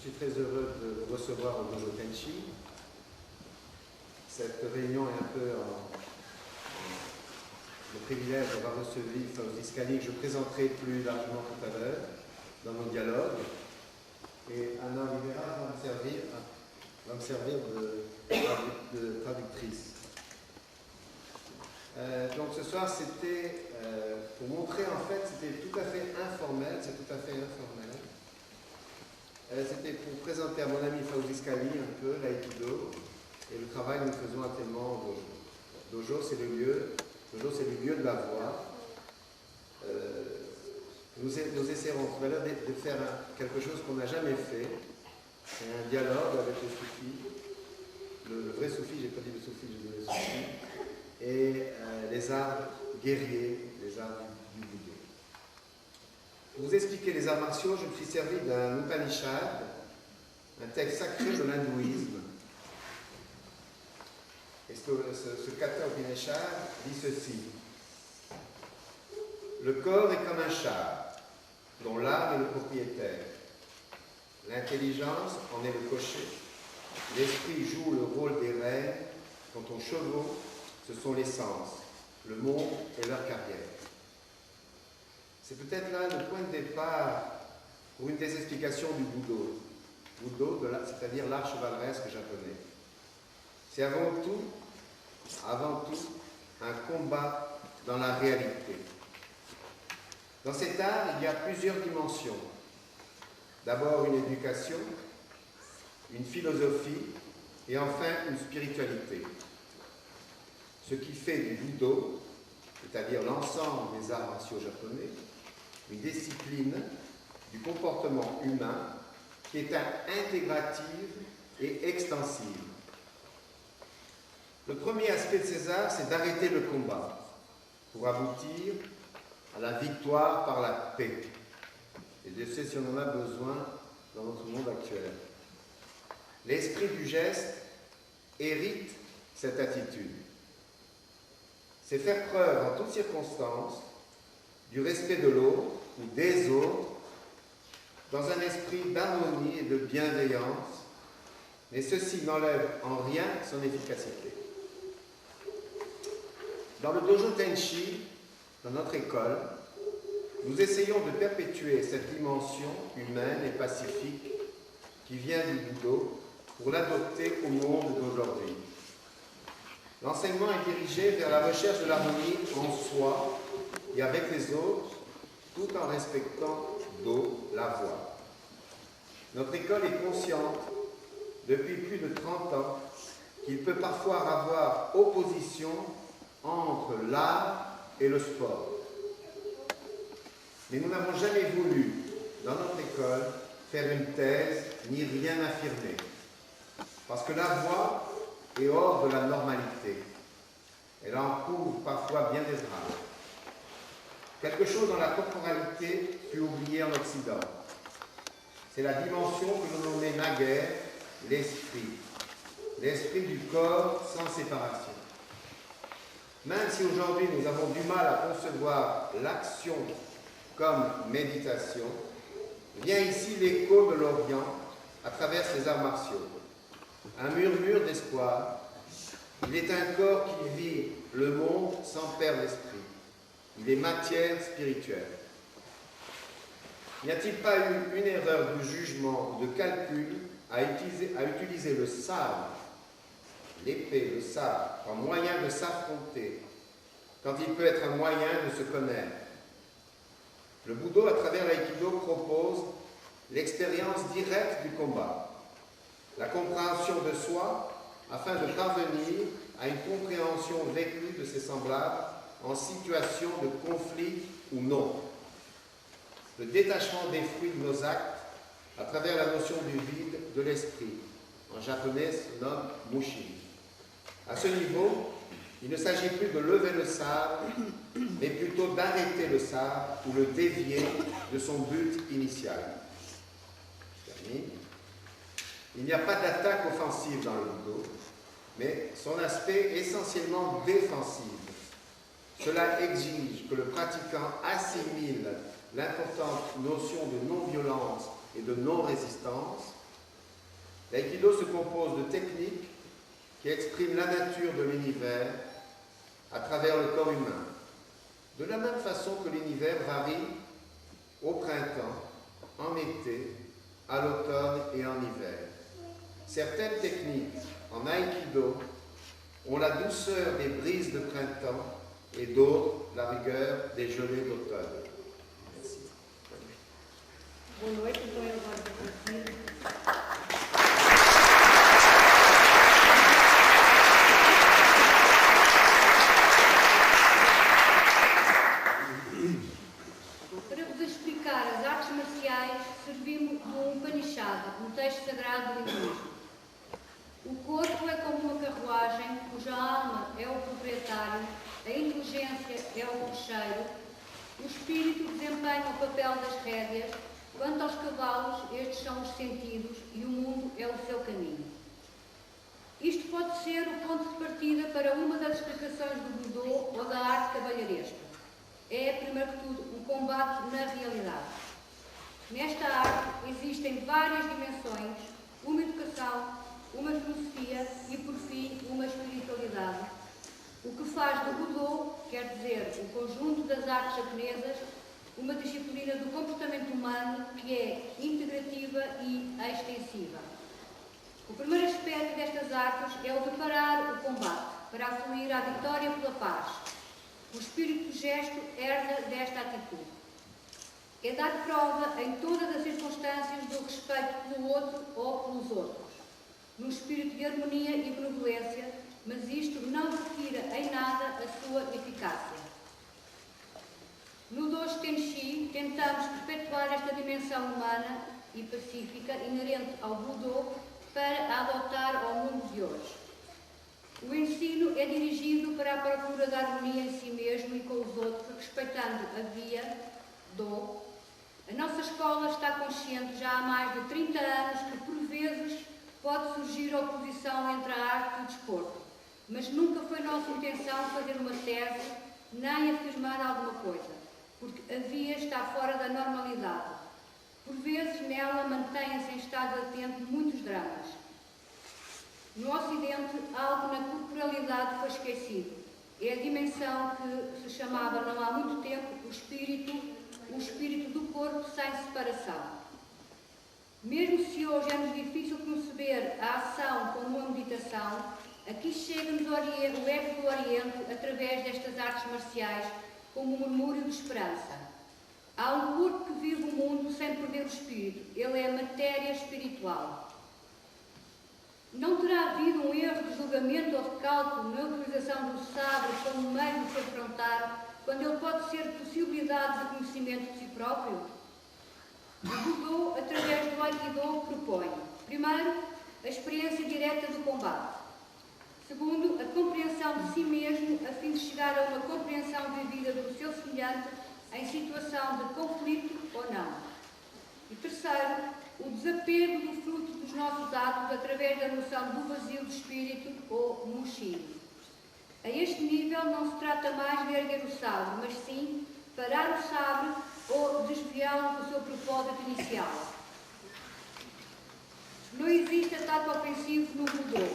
suis très heureux de vous recevoir au Dojo Tenshi. Cette réunion est un peu le privilège d'avoir reçu Fauzi Scali, que je présenterai plus largement tout à l'heure dans mon dialogue. Et Anna Oliveira va me servir de traductrice. Donc ce soir, c'était pour montrer, en fait, c'était tout à fait informel, c'est tout à fait informel. C'était pour présenter à mon ami Fauzi Scali un peu l'aïkido et le travail que nous faisons actuellement au dojo. Dojo, c'est le lieu de la voix. Nous essaierons tout à l'heure de faire quelque chose qu'on n'a jamais fait. C'est un dialogue avec le soufi, le vrai soufi, j'ai pas dit le soufi, j'ai dit le soufi, et les arts guerriers, les arts du budo. Pour vous expliquer les arts martiaux, je me suis servi d'un Upanishad, un texte sacré de l'hindouisme. Et ce Katha Upanishad dit ceci: le corps est comme un char, dont l'âme est le propriétaire. L'intelligence en est le cocher. L'esprit joue le rôle des rênes. Quant aux chevaux, ce sont les sens, le monde et leur carrière. C'est peut-être là le point de départ pour une des explications du Budo. Budo, c'est-à-dire l'art chevaleresque japonais. C'est avant tout un combat dans la réalité. Dans cet art, il y a plusieurs dimensions. D'abord une éducation, une philosophie et enfin une spiritualité. Ce qui fait du Budo, c'est-à-dire l'ensemble des arts martiaux japonais, une discipline du comportement humain qui est intégrative et extensive. Le premier aspect de ces arts, c'est d'arrêter le combat pour aboutir à la victoire par la paix. Et je sais si on en a besoin dans notre monde actuel. L'esprit du geste hérite cette attitude. C'est faire preuve en toutes circonstances du respect de l'autre ou des autres dans un esprit d'harmonie et de bienveillance, mais ceci n'enlève en rien son efficacité. Dans le Dojo Tenshi, dans notre école, nous essayons de perpétuer cette dimension humaine et pacifique qui vient du Budo pour l'adopter au monde d'aujourd'hui. L'enseignement est dirigé vers la recherche de l'harmonie en soi et avec les autres, tout en respectant la voix. Notre école est consciente, depuis plus de 30 ans, qu'il peut parfois avoir opposition entre l'art et le sport. Mais nous n'avons jamais voulu, dans notre école, faire une thèse ni rien affirmer. Parce que la voix est hors de la normalité. Elle en couvre parfois bien des drames. Quelque chose dans la corporalité fut oublié en Occident. C'est la dimension que nous nommons naguère l'esprit. L'esprit du corps sans séparation. Même si aujourd'hui nous avons du mal à concevoir l'action comme méditation, vient ici l'écho de l'Orient à travers ces arts martiaux. Un murmure d'espoir. Il est un corps qui vit le monde sans perdre l'esprit. Il est matière spirituelle. N'y a-t-il pas eu une erreur de jugement ou de calcul à utiliser le sabre, l'épée, le sabre, comme moyen de s'affronter, quand il peut être un moyen de se connaître? Le Budo, à travers l'aïkido, propose l'expérience directe du combat, la compréhension de soi, afin de parvenir à une compréhension vécue de ses semblables en situation de conflit ou non. Le détachement des fruits de nos actes à travers la notion du vide de l'esprit. En japonais, se nomme mushi. À ce niveau, il ne s'agit plus de lever le sabre, mais plutôt d'arrêter le sabre ou le dévier de son but initial. Il n'y a pas d'attaque offensive dans le Budo, mais son aspect est essentiellement défensif. Cela exige que le pratiquant assimile l'importante notion de non-violence et de non-résistance L'aïkido se compose de techniques qui expriment la nature de l'univers à travers le corps humain. De la même façon que l'univers varie au printemps, en été, à l'automne et en hiver. Certaines techniques en aïkido ont la douceur des brises de printemps et d'autres la rigueur des gelées d'automne. Merci. Boa noite, então eu agora vou prosseguir. Para vos explicar as artes marciais, servimos de um Upanishad, um texto sagrado do hinduísmo. O corpo é como uma carruagem, cuja alma é o proprietário, a inteligência é o cocheiro, o espírito desempenha o papel das rédeas, quanto aos cavalos, estes são os sentidos e o mundo é o seu caminho. Isto pode ser o ponto de partida para uma das explicações do Budô ou da arte cavalheiresca. É, primeiro que tudo, um combate na realidade. Nesta arte existem várias dimensões, uma educação, uma filosofia e, por fim, uma espiritualidade. O que faz do Budô, quer dizer, o conjunto das artes japonesas, uma disciplina do comportamento humano que é integrativa e extensiva. O primeiro aspecto destas artes é o de parar o combate, para afluir à vitória pela paz. O espírito do gesto herda desta atitude. É dar prova em todas as circunstâncias do respeito pelo outro ou pelos outros, num espírito de harmonia e benevolência, mas isto não retira em nada a sua eficácia. No Dojo Tenshi, tentamos perpetuar esta dimensão humana e pacífica inerente ao Budô para adotar ao mundo de hoje. O ensino é dirigido para a procura da harmonia em si mesmo e com os outros, respeitando a via do. A nossa escola está consciente já há mais de 30 anos que, por vezes, pode surgir oposição entre a arte e o desporto, mas nunca foi nossa intenção fazer uma tese nem afirmar alguma coisa, porque a via está fora da normalidade. Por vezes, nela mantêm-se em estado latente muitos dramas. No Ocidente, algo na corporalidade foi esquecido. É a dimensão que se chamava não há muito tempo o espírito do corpo sem separação. Mesmo se hoje é-nos difícil conceber a ação como uma meditação, aqui chega-nos o eco do Oriente através destas artes marciais como um murmúrio de esperança. Há um corpo que vive o mundo sem perder o espírito. Ele é a matéria espiritual. Não terá havido um erro de julgamento ou de cálculo na utilização do sabre como meio de se afrontar, quando ele pode ser possibilidade de conhecimento de si próprio? O Budô, através do Aikido, propõe, primeiro, a experiência direta do combate. Segundo, a compreensão de si mesmo, a fim de chegar a uma compreensão vivida do seu semelhante em situação de conflito ou não. E terceiro, o desapego do fruto dos nossos atos através da noção do vazio do espírito ou mushin. A este nível não se trata mais de erguer o sabre, mas sim parar o sabre ou desviá-lo do seu propósito inicial. Não existe ataque ofensivo no Budô.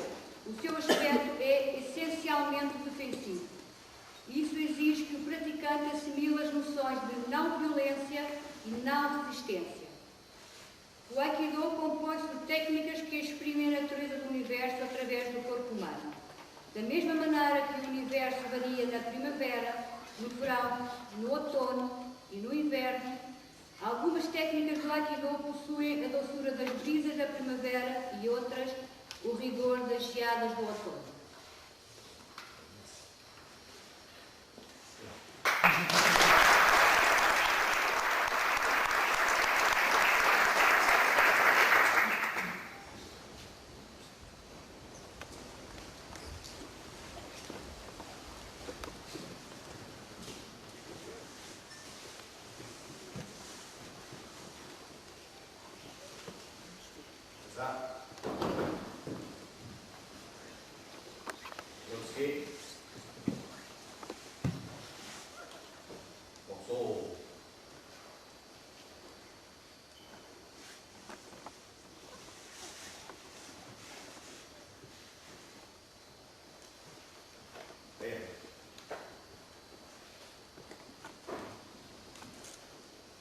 O seu aspecto é essencialmente defensivo. Isso exige que o praticante assimile as noções de não violência e não resistência. O Aikido compõe-se de técnicas que exprimem a natureza do universo através do corpo humano. Da mesma maneira que o universo varia na primavera, no verão, no outono e no inverno, algumas técnicas do Aikido possuem a doçura das brisas da primavera e outras o rigor das geadas do outono.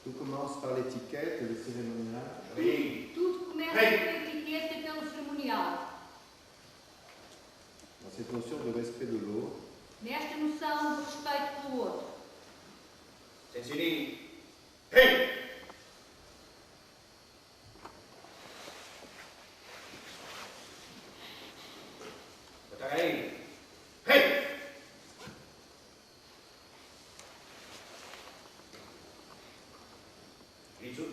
Tout commence par l'étiquette et le cérémonial. Oui. Tudo começa pela etiqueta e pelo cerimonial. Dans cette notion de respect de l'autre, Nesta noção do respeito pelo outro. Sensirini. Hey! Kotarai. Hey! Ritsu.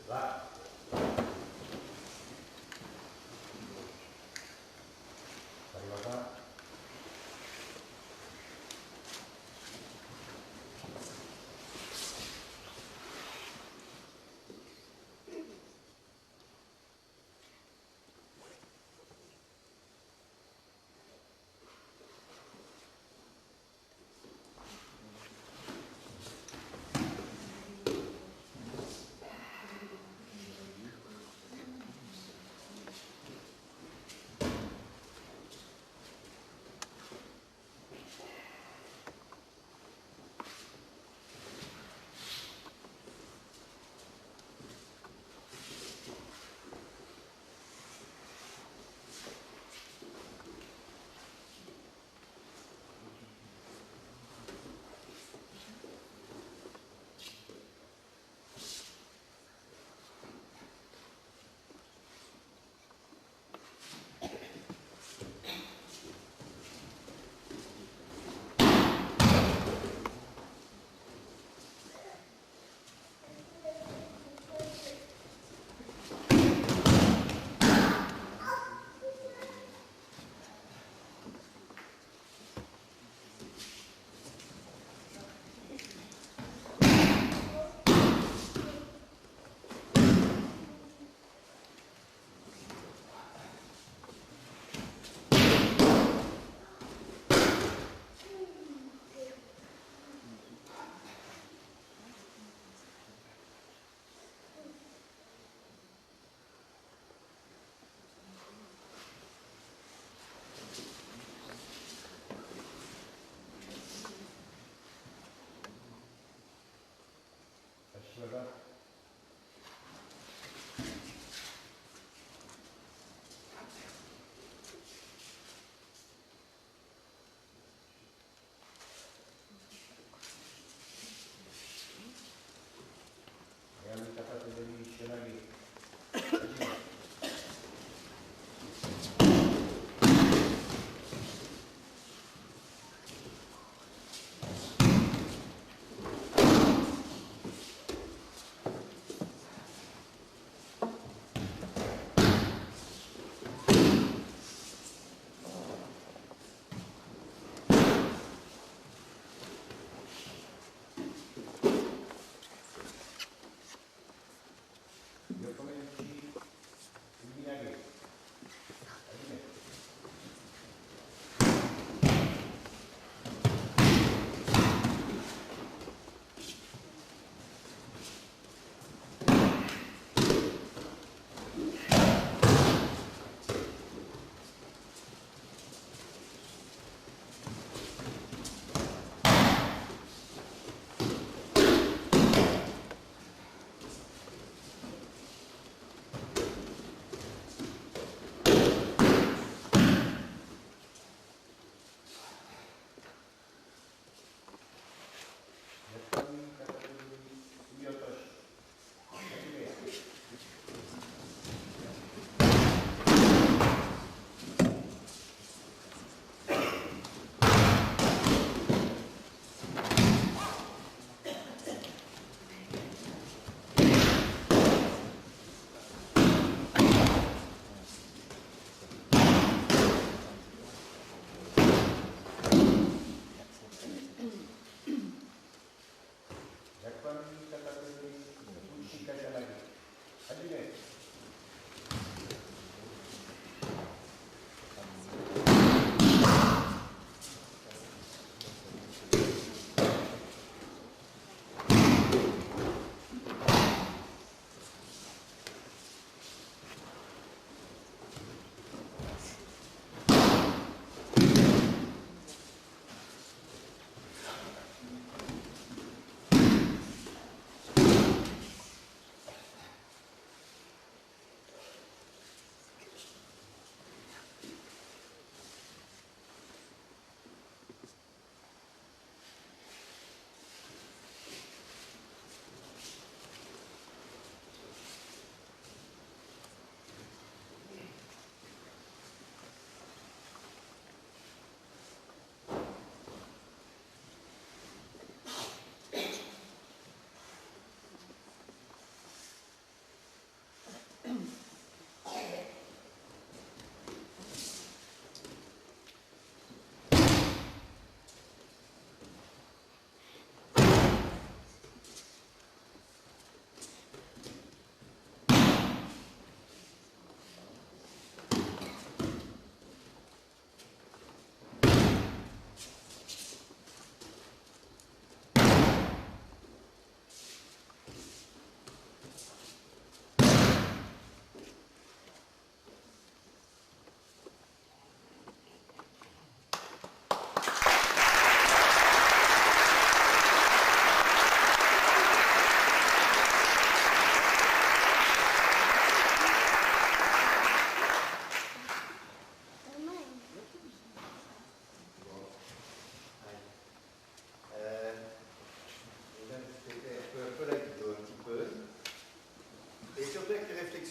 Va. Arriva qua. Aşağıda. Geldi kapatılır bir işleme gir.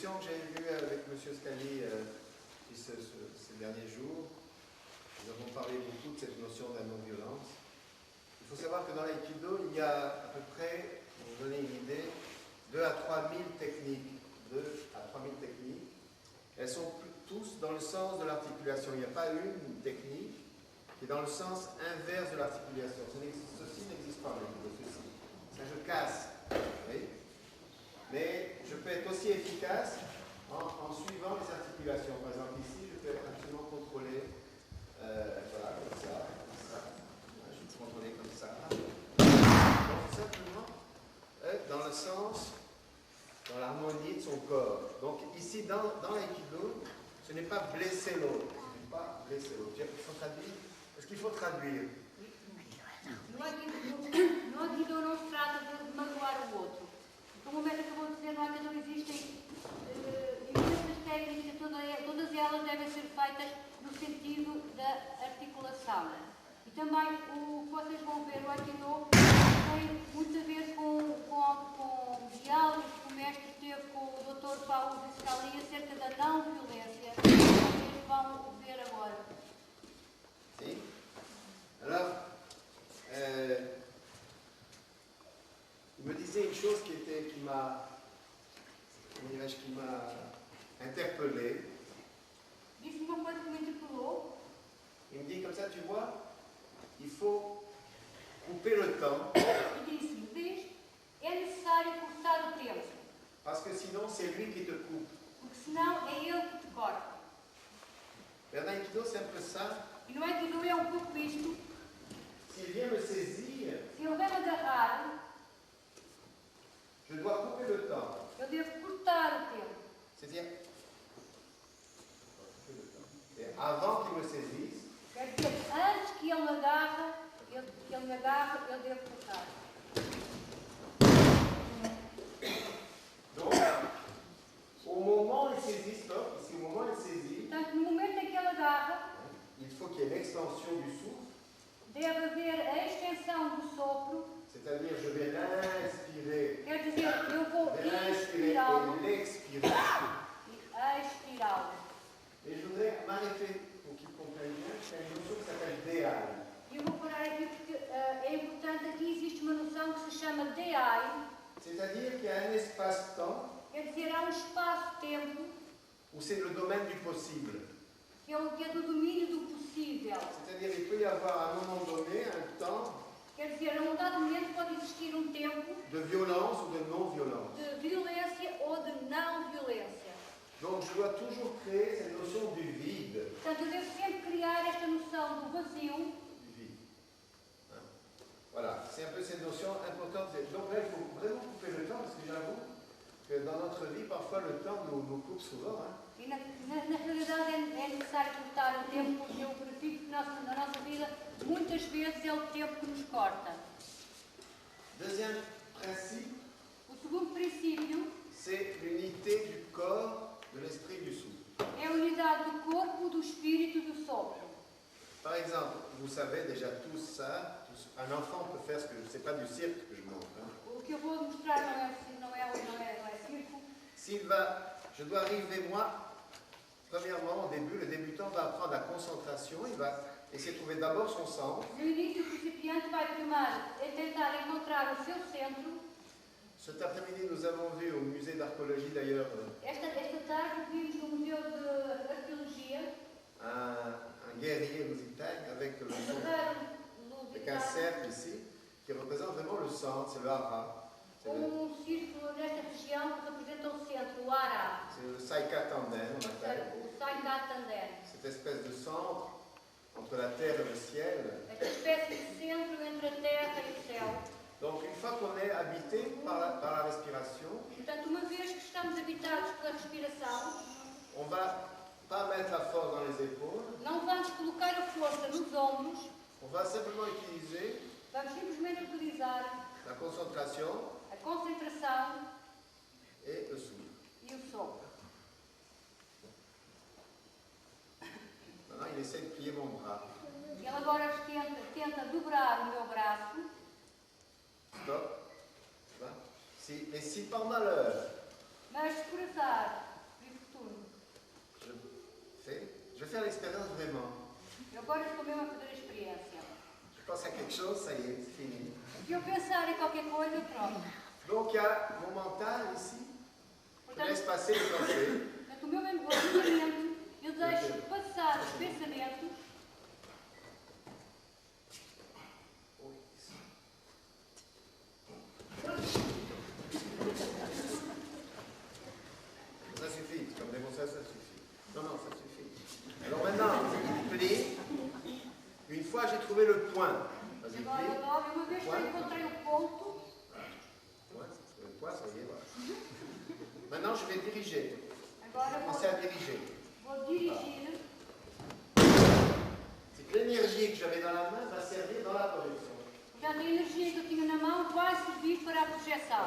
discussion que j'ai eue avec M. Scali ces derniers jours, nous avons parlé beaucoup de cette notion de la non-violence. Il faut savoir que dans l'aïkido, il y a à peu près, pour vous donner une idée, 2 à 3 000 techniques. 2 à 3 000 techniques. Elles sont tous dans le sens de l'articulation. Il n'y a pas une technique qui est dans le sens inverse de l'articulation. Ceci n'existe pas, ceci. Ça, je casse. Oui. Mais je peux être aussi efficace en suivant les articulations. Par exemple, ici, je peux être absolument contrôlé. Voilà, comme ça. Je peux contrôler comme ça. Donc, simplement, dans le sens, dans l'harmonie de son corps. Donc, ici, dans l'aïkido, ce n'est pas blesser l'autre. Ce n'est pas blesser l'autre. Il faut traduire. Est-ce qu'il faut traduire? No Aikido não se trata de magoar o outro. Como o mestre acabou de dizer, no Aikido existem imensas técnicas, todas elas devem ser feitas no sentido da articulação. E também o que vocês vão ver no Aikido tem muito a ver com diálogos que o mestre teve com o Dr. Paulo de Scali acerca da não-violência, que vocês vão ver agora. Sim? Alors, il me disait une chose qui m'a interpellé. Disse-me uma coisa que me interpelou. Il me dit comme ça, tu vois, il faut couper le temps. E disse-me, vês, é necessário cortar o tempo. Parce que sinon, c'est lui qui te coupe. Porque senão é ele que te corta. Et en Aikido, c'est un peu ça. E no Aikido é um pouco isto. S'il vient me saisir, Se ele vem agarrar, je dois couper le temps. eu devo cortar o tempo. C'est-à-dire, et avant qu'il me saisisse, Quer dizer, antes que ele me agarre, eu devo cortar. donc, au moment où il saisit, stop, ici, au moment où il saisit, Portanto, no momento em que ele agarra, il faut qu'il y ait une extension du souffle, deve haver a extensão do sopro. c'est-à-dire je vais l'inspirer, Quer dizer, eu vou l'inspirer inspirá-lo et l'expirer. e expirá-lo. Et je voudrais m'arrêter pour qu'ils comprennent bien, c'est une notion qui s'appelle Dehai. E eu vou parar aqui porque é importante, aqui existe uma noção que se chama Dehai. C'est-à-dire qu'il y a un espace-temps Quer dizer, há um espaço-tempo où c'est le domaine du possible. que é do domínio do possível. C'est-à-dire qu'il peut y avoir à un moment donné un temps Quer dizer, a um dado momento pode existir um tempo de violence ou de non-violence. de violência ou de não violência. Donc je dois toujours créer cette notion du vide. Portanto, eu devo sempre criar esta noção do vazio. Du vide. Hein? Voilà, c'est un peu cette notion importante. Donc là, il faut vraiment couper le temps, parce que j'avoue que dans notre vie, parfois le temps nous coupe souvent. Hein? E na realidade é necessário cortar o tempo, porque eu verifico que na nossa vida muitas vezes é o tempo que nos corta. Deuxième principe, O segundo princípio c'est l'unité du corps, de l'esprit, du souffle. é a unidade do corpo, do espírito e do sopro. Par exemple, vous savez déjà tous ça, un enfant peut faire ce que c'est pas du cirque que je montre. Hein. O que eu vou mostrar não é circo. S'il va, je dois arriver moi, premièrement au début, le débutant va apprendre la concentration, il va essayer de trouver d'abord son centre. No início, o principiante vai primeiro tentar encontrar o seu centro. Cet après-midi, nous avons vu au musée d'archéologie d'ailleurs Esta tarde vimos no Museu de Arqueologia un guerrier lusitagne avec le son, avec un lusitano cercle ici, qui représente vraiment le centre, c'est le hara. com círculo nesta região que representa o centro, o Ara, C'est le Saika Tanden, on appelle. o Saikatander. Cette espèce de centre entre la terre et le ciel. Esta espécie de centro entre a terra e o céu. Donc une fois qu'on est habité par la respiration, Portanto, uma vez que estamos habitados pela respiração, on ne va pas mettre la force dans les épaules, não vamos colocar a força nos ombros, on va simplement utiliser vamos simplesmente utilizar la concentration a concentração et le souffle. e o sopro. Maintenant, il essaie de plier mon bras. Ele agora tenta dobrar o meu braço. Stop. Et si pendant l'heure, Mas se por azar Je vais faire l'expérience vraiment. Eu agora estou mesmo a fazer a experiência. Je pense à quelque chose, ça y est, c'est fini. Se eu pensar em qualquer coisa, pronto. Donc il y a mon mental ici. Je laisse Portanto, passer les pensées. o meu pensamento, eu deixo passar os pensamentos. Ça suffit, comme démonstration, ça suffit. Non, non, ça suffit. Alors maintenant, plie. Une fois j'ai trouvé le point. Vas-y, Agora, plie. uma vez que eu encontrei o ponto, Le point, ça y est, voilà. Maintenant, je vais diriger. agora Commencer à diriger. vou dirigir. C'est que l'énergie que j'avais dans la main va servir dans la projection. Portanto, a energia que eu tinha na mão vai servir para a projeção.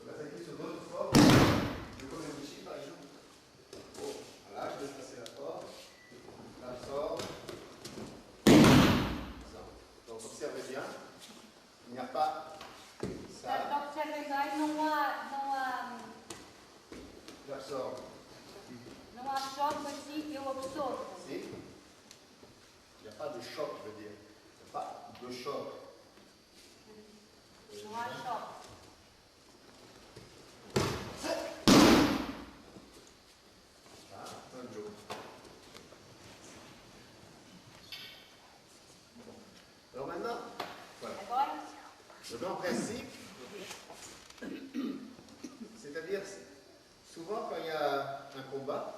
On va s'appuyer sur d'autres formes. De comme le Michi, par exemple. Bon, voilà, je laisse passer la forme. Là, je sors. Ça. Donc, observez bien. Il n'y a pas ça. Portanto, observem bem, J'absorbe. não há choque, mas sim eu absorvo. Ici. Il n'y a pas de choc, je veux dire. Il n'y a pas de choc. Não há choque. Ah, un jour. Alors maintenant, voilà. Agora, Le grand principe, c'est-à-dire, souvent quand il y a un combat,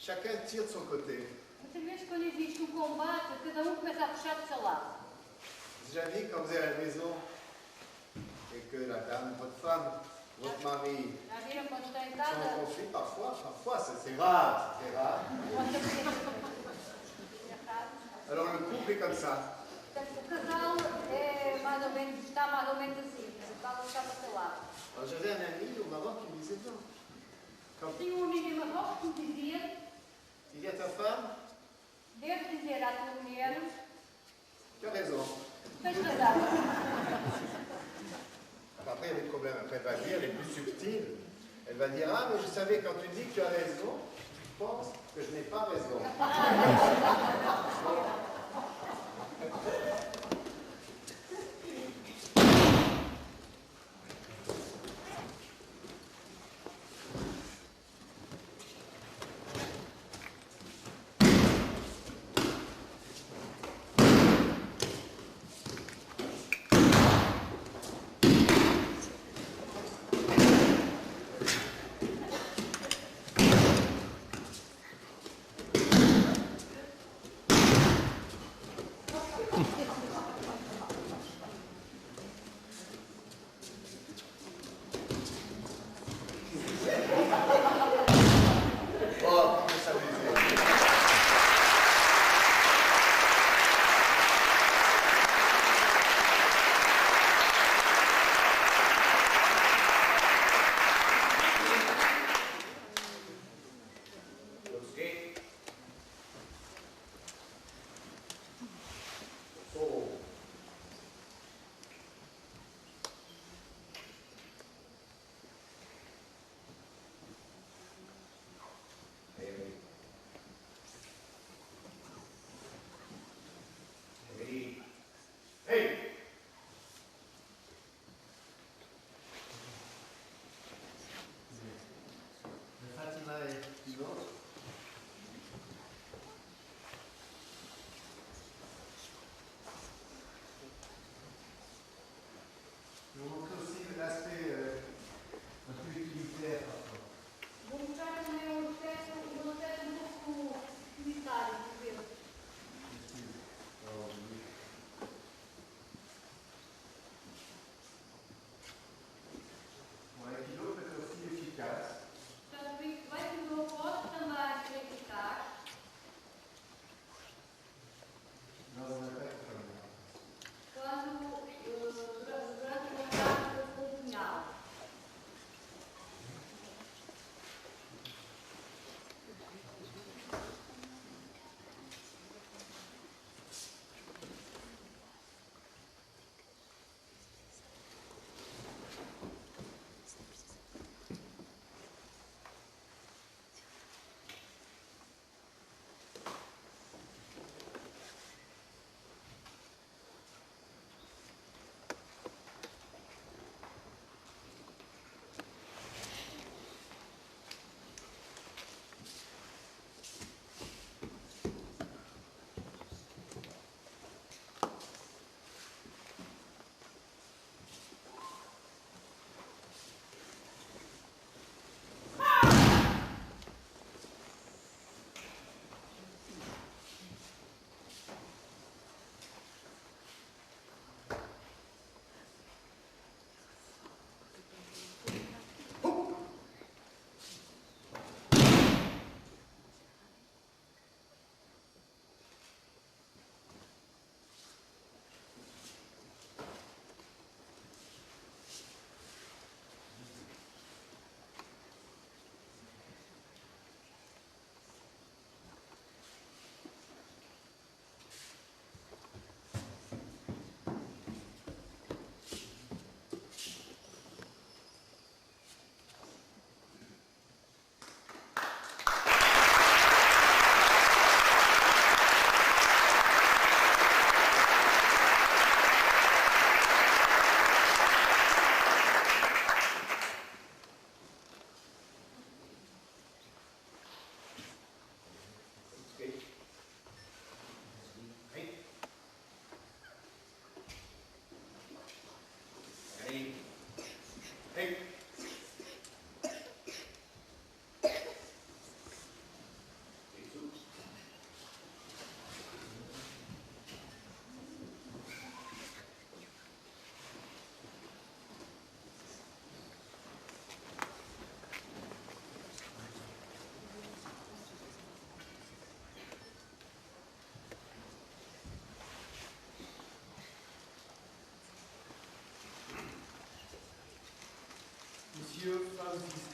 chacun tire de son côté. muitas vezes quando existe um combate, cada um começa a puxar do seu lado. J'ai déjà vu quand vous êtes à la maison et que la dame, votre femme, votre mari Já viram quando estão em sont casa? en conflit, parfois c'est rare, c'est rare. Pode ser errado. Alors le couple est comme ça. Portanto, o casal é mais ou menos, está mais ou menos assim. O casal está para o seu lado. Alors j'avais un ami au Maroc qui me disait non. Quand Tinha um amigo em Marrocos que me dizia, tu dis à ta femme, deves dizer à tua mulher, tu as raison. tens razão. Après, il y a des problèmes. Après, elle va dire, elle est plus subtile. Elle va dire, ah, mais je savais quand tu dis que tu as raison, je pense que je n'ai pas raison.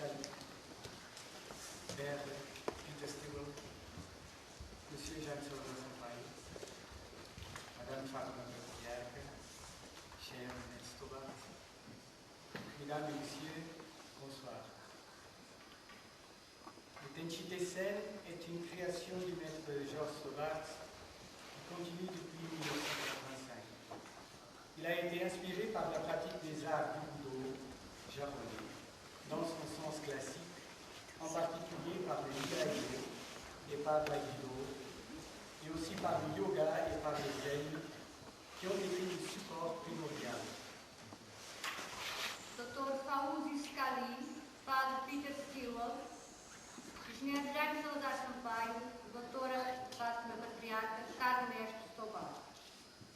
Scully, Père Peter Stewart, Monsieur Jean-Claude Sampaio, Madame Fatima Bertiac, cher Ernest Tobat, Mesdames et Messieurs, bonsoir. L'Intensité Scène est une création du maître Georges Tobat qui continue depuis 1985. Il a été inspiré par la pratique des arts du Budo japonais, dans son sens classique, en particulier par le Nirai et par l'Aikido, et aussi par le yoga et par le zen, qui ont été le support primordial. Dr. Fauzi Scully, Padre Peter Stewart, Engenheiro Jaime Salazar Sampaio, Doutora Fátima Patriarca, caro mestre Tobar.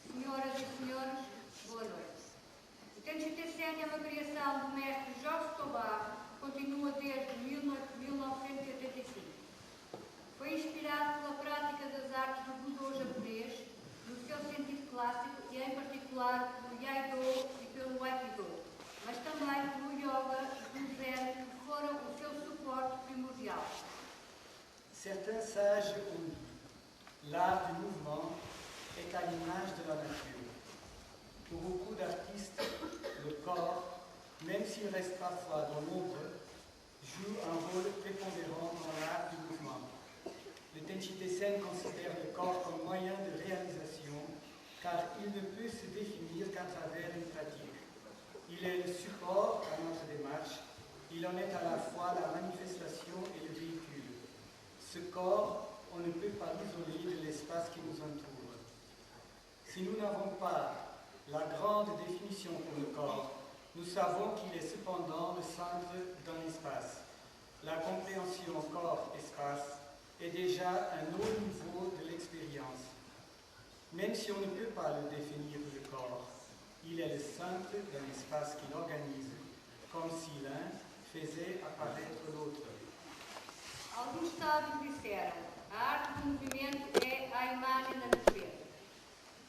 Senhoras e senhores, boa noite. O TNCT Scène é uma criação do mestre Jorge Tobar, que continua desde 1985. Foi inspirado pela prática das artes do Budo japonês, no seu sentido clássico e em particular pelo Iaido e pelo Aikido, mas também pelo Yoga e do Zen, que foram o seu suporte primordial. Certains sages ont dit, l'art du mouvement est à l'image de la nature. Pour beaucoup d'artistes, le corps, même s'il reste parfois dans l'ombre, joue un rôle prépondérant dans l'art du mouvement. Le Tenchi Tessen considère le corps comme moyen de réalisation, car il ne peut se définir qu'à travers une pratique. Il est le support à notre démarche, il en est à la fois la manifestation et le véhicule. Ce corps, on ne peut pas l'isoler de l'espace qui nous entoure. Si nous n'avons pas la grande définition pour le corps, nous savons qu'il est cependant le centre d'un espace. La compréhension corps-espace est déjà un haut niveau de l'expérience. Même si on ne peut pas le définir le corps, il est le centre d'un espace qui l'organise, comme si l'un faisait apparaître l'autre. Alguns sábios disseram, a arte do movimento é a imagem da natureza.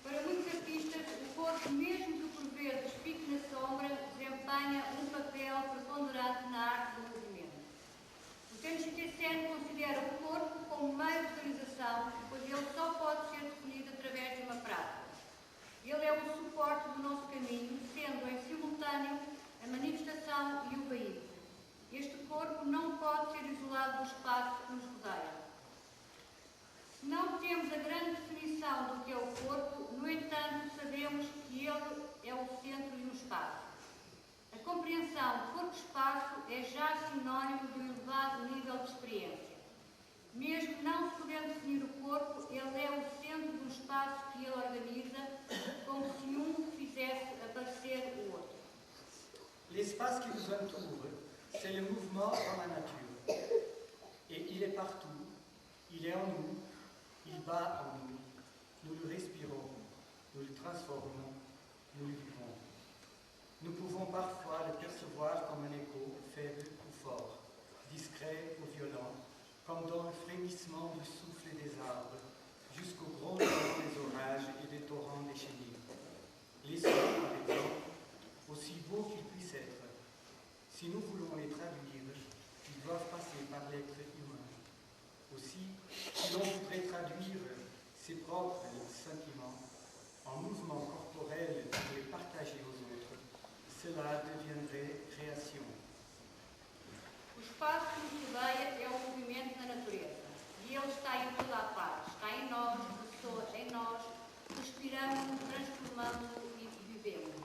Para muitos artistas, o corpo, mesmo que por vezes fique na sombra, desempenha um papel preponderante na arte do movimento. O Tenchi Tessen considera o corpo como meio de realização, pois ele só pode ser definido através de uma prática. Ele é o suporte do nosso caminho, sendo em simultâneo a manifestação e o veículo. Este corpo não pode ser isolado do espaço que nos rodeia. Se não temos a grande definição do que é o corpo, no entanto, sabemos que ele é o centro de um espaço. A compreensão corpo-espaço é já sinónimo de um elevado nível de experiência. Mesmo não se podendo definir o corpo, ele é o centro de um espaço que ele organiza, como se um fizesse aparecer o outro. L'espace qui nous entoure, c'est le mouvement dans la nature. Et il est partout, il est en nous, il bat en nous. Nous le respirons, nous le transformons, nous le vivons. Nous pouvons parfois le percevoir comme un écho faible ou fort, discret ou violent, comme dans le frémissement du souffle des arbres, jusqu'au grondement des orages et des torrents déchaînés. Les sons, par exemple, aussi beaux qu'ils puissent être, si nous voulons les traduire, ils doivent passer par l'être humain. Aussi, si l'on voudrait traduire ses propres sentiments en mouvements corporels pour les partager aux autres, cela deviendrait création. O espaço que nos rodeia é o movimento na natureza. E ele está em toda a parte. Está em nós, ressoa em nós, respiramos, transformamos-o e vivemos.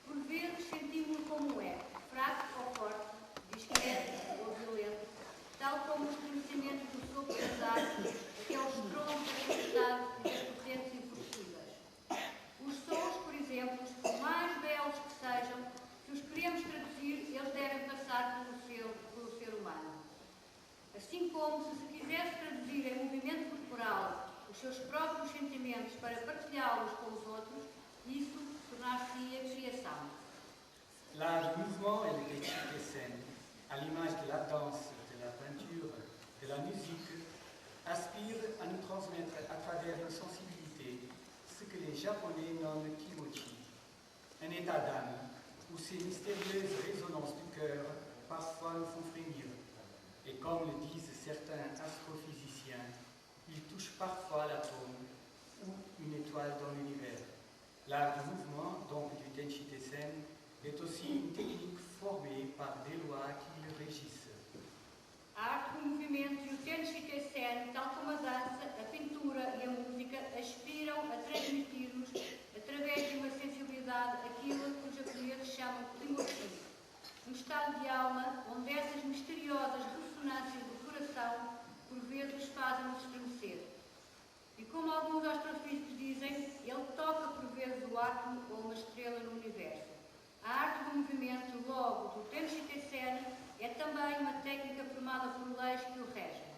Por vezes sentimos-lo como é, fraco ou forte, discreto ou violento, tal como o estremecimento do sopro das árvores, aqueles troncos acertados das correntes infrutíveis. Os sons, por exemplo, por mais belos que sejam, se os queremos traduzir, eles devem passar pelo ser humano. Assim como se quisesse traduzir em movimento corporal os seus próprios sentimentos para partilhá-los com os outros, isso tornar-se-ia criação. L'art du mouvement et le Tenchi Tessen, à l'image de la danse, de la peinture, de la musique, aspirent à nous transmettre à travers une sensibilité ce que les Japonais nomment kimochi, un état d'âme où ces mystérieuses résonances du cœur parfois nous font frémir. Et comme le disent certains astrophysiciens, ils touchent parfois l'atome ou une étoile dans l'univers. L'art du mouvement, donc du Tenshi Tessen, est aussi une technique formée par des lois qui le régissent. A arte do movimento e o Tenshi Tessen, tal como a dança, a pintura e a música, aspiram a transmitir-nos, através de uma sensibilidade, aquilo que os japoneses chamam de Kimochi, um estado de alma onde essas misteriosas ressonâncias do coração por vezes fazem-nos estremecer. E como alguns astrofísicos dizem, ele toca por vezes o átomo ou uma estrela no universo. A arte do movimento, logo, do Tenshi Tessen, é também uma técnica formada por leis que o regem.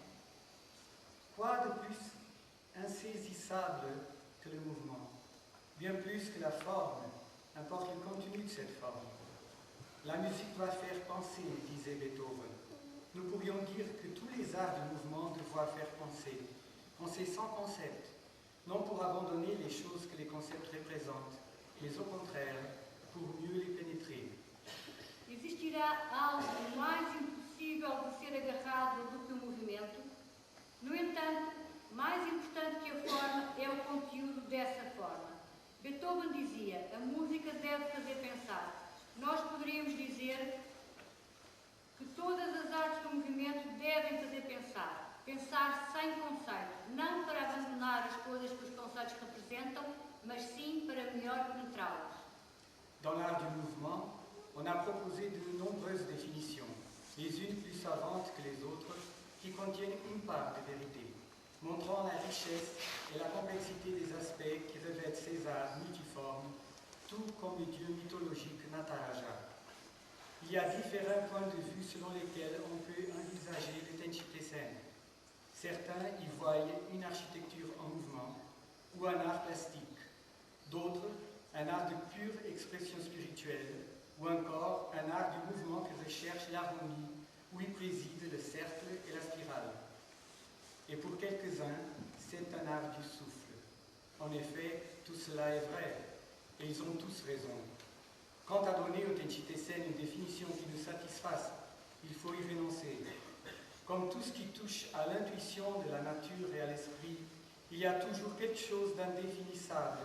Quoi de plus insaisissable que le mouvement? Bien plus que la forme, importe le contenu de cette forme. La musique doit faire penser, disait Beethoven. Nous pourrions dire que tous les arts du mouvement doivent faire penser. Penser sans concept, non pour abandonner les choses que les concepts représentent, mais au contraire, pour mieux les pénétrer. Existirá algo mais impossível de ser agarrado do que o movimento? No entanto, mais importante que a forma é o conteúdo dessa forma. Beethoven dizia, a música deve fazer pensar. Nós poderíamos dizer que todas as artes do movimento devem fazer pensar. Pensar sem conceito, não para abandonar as coisas que os conceitos representam, mas sim para melhor penetrá-las. Dans l'art du mouvement, on a proposé de nombreuses définitions, les unes plus savantes que les autres, qui contiennent une part de vérité, montrant la richesse et la complexité des aspects qui revêtent ces arts multiformes, tout comme le dieu mythologique Nataraja. Il y a différents points de vue selon lesquels on peut envisager le Tenshi Tessen. Certains y voient une architecture en mouvement ou un art plastique, d'autres un art de pure expression spirituelle, ou encore un art du mouvement qui recherche l'harmonie, où il préside le cercle et la spirale. Et pour quelques-uns, c'est un art du souffle. En effet, tout cela est vrai, et ils ont tous raison. Quant à donner au Tenshi Tessen une définition qui nous satisfasse, il faut y renoncer. Comme tout ce qui touche à l'intuition de la nature et à l'esprit, il y a toujours quelque chose d'indéfinissable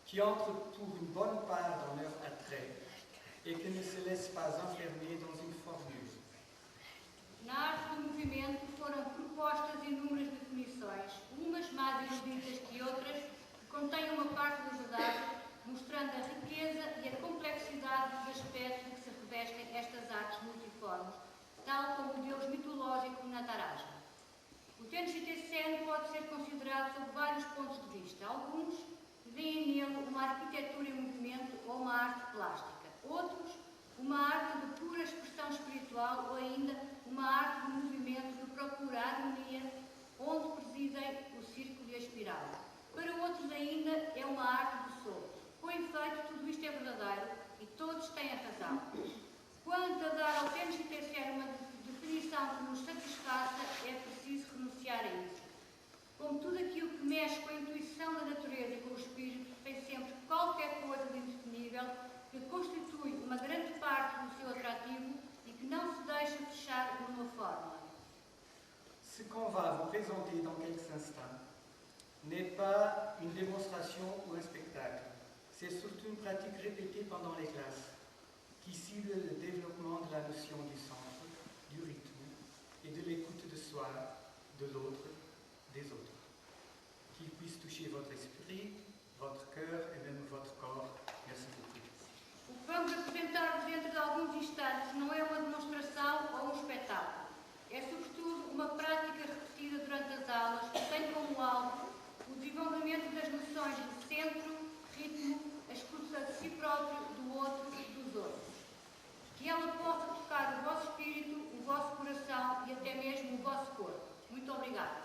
qui entre pour une bonne part dans leur attrait et qui ne se laisse pas enfermer dans une formule. Na arte do movimento foram propostas inúmeras definições, umas mais eruditas que outras, que contêm uma parte da verdade, mostrando a riqueza e a complexidade dos aspectos de que se revestem estas artes multiformes, tal como o deus mitológico Nataraja. O Tenshi Tessen pode ser considerado sob vários pontos de vista. Alguns veem nele uma arquitetura em movimento ou uma arte plástica. Outros, uma arte de pura expressão espiritual ou ainda uma arte de movimento que procura a harmonia onde presidem o círculo e a espiral. Para outros ainda é uma arte do solto. Com efeito, tudo isto é verdadeiro e todos têm a razão. Quanto a dar ao Tenshi Tessen uma definição que nos satisfaça, é preciso renunciar a isso. Como tudo aquilo que mexe com a intuição da natureza e com o espírito, tem sempre qualquer coisa de indefinível que constitui uma grande parte do seu atrativo e que não se deixa fechar numa fórmula. Ce qu'on va vous présenter dans quelques instants n'est pas une démonstration ou un spectacle. C'est surtout une pratique répétée pendant les classes qui cible le développement de la notion du centre, du rythme et de l'écoute de soi, de l'autre, des autres. Qu'il puisse toucher votre esprit, votre cœur et même votre corps. Merci beaucoup. O que vamos apresentar-vos dentro de alguns instantes não é uma demonstração ou um espetáculo. É sobretudo uma prática repetida durante as aulas que tem como alvo o desenvolvimento das noções de centro, ritmo, a escuta de si próprio, do outro e dos outros. Que ela possa tocar o vosso espírito, o vosso coração e até mesmo o vosso corpo. Muito obrigada.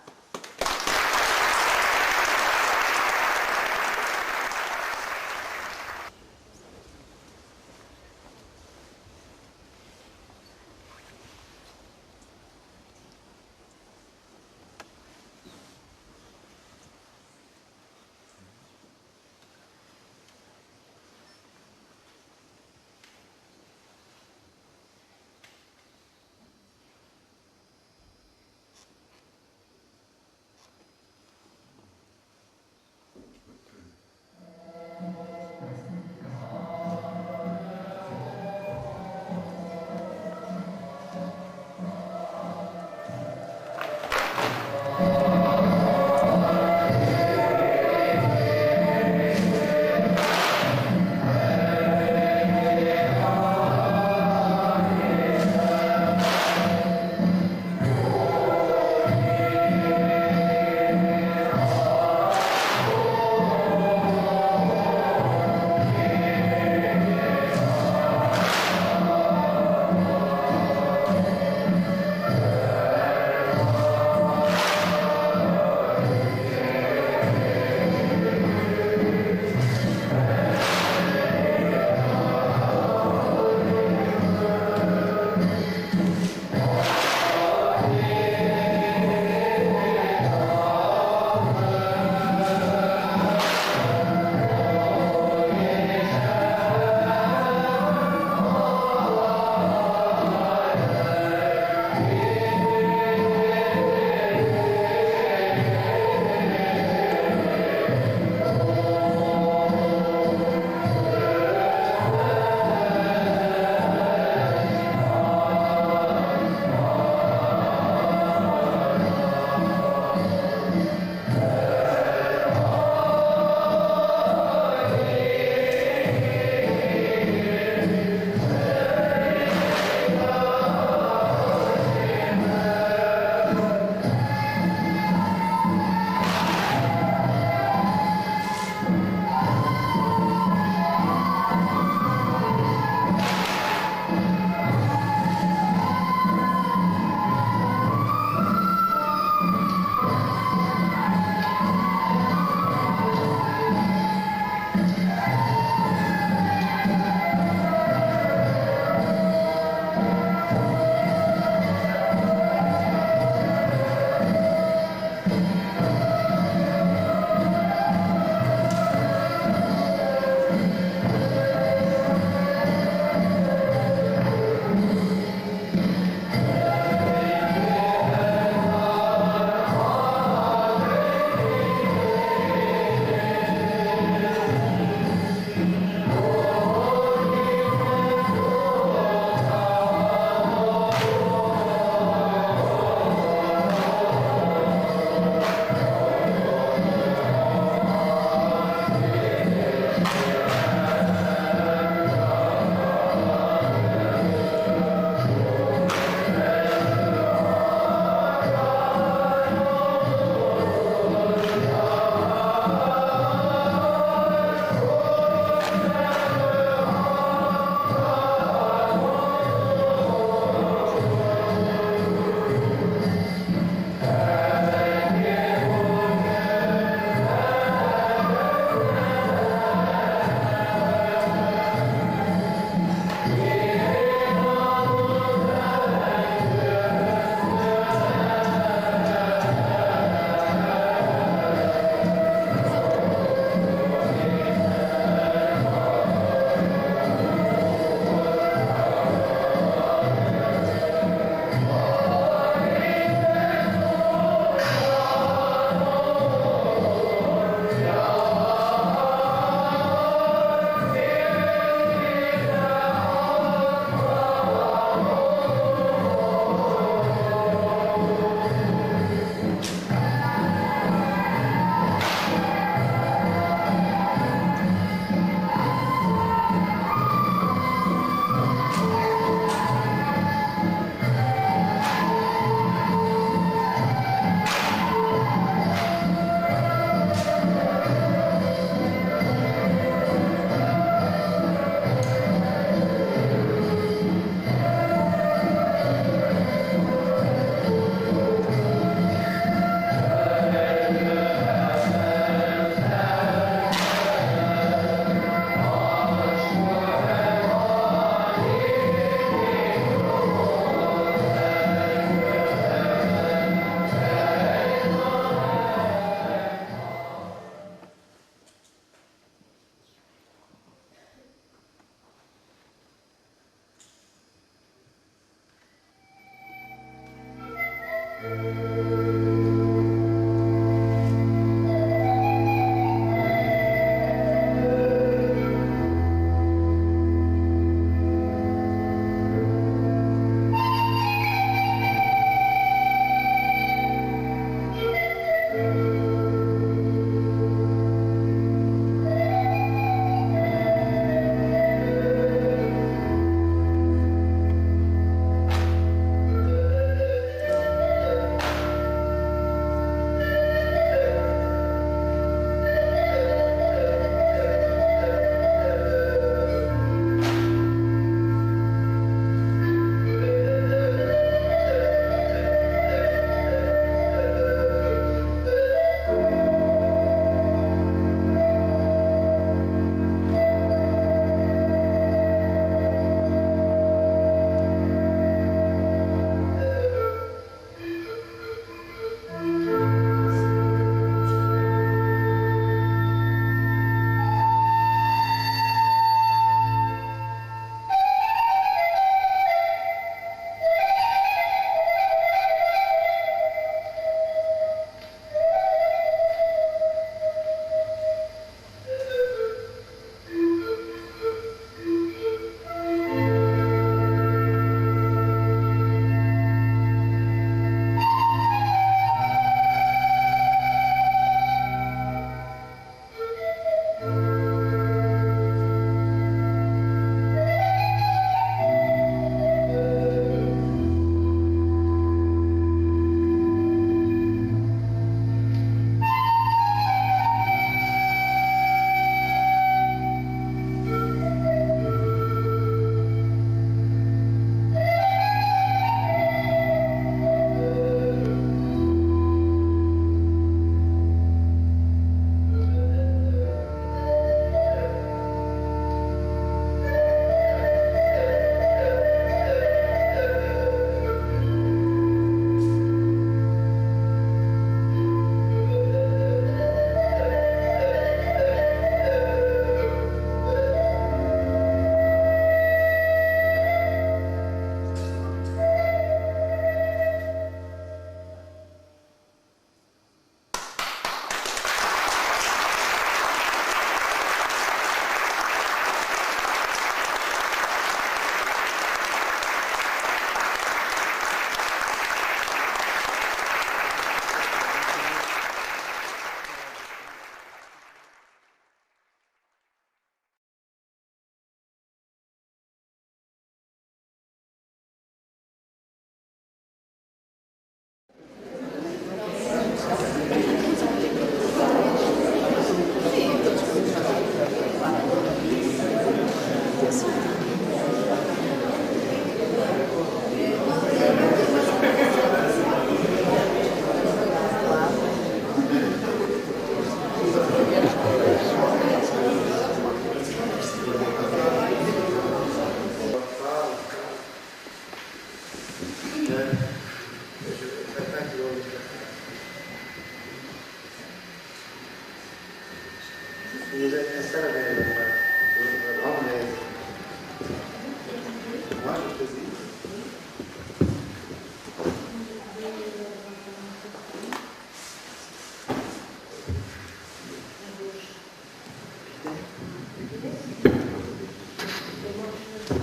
Ça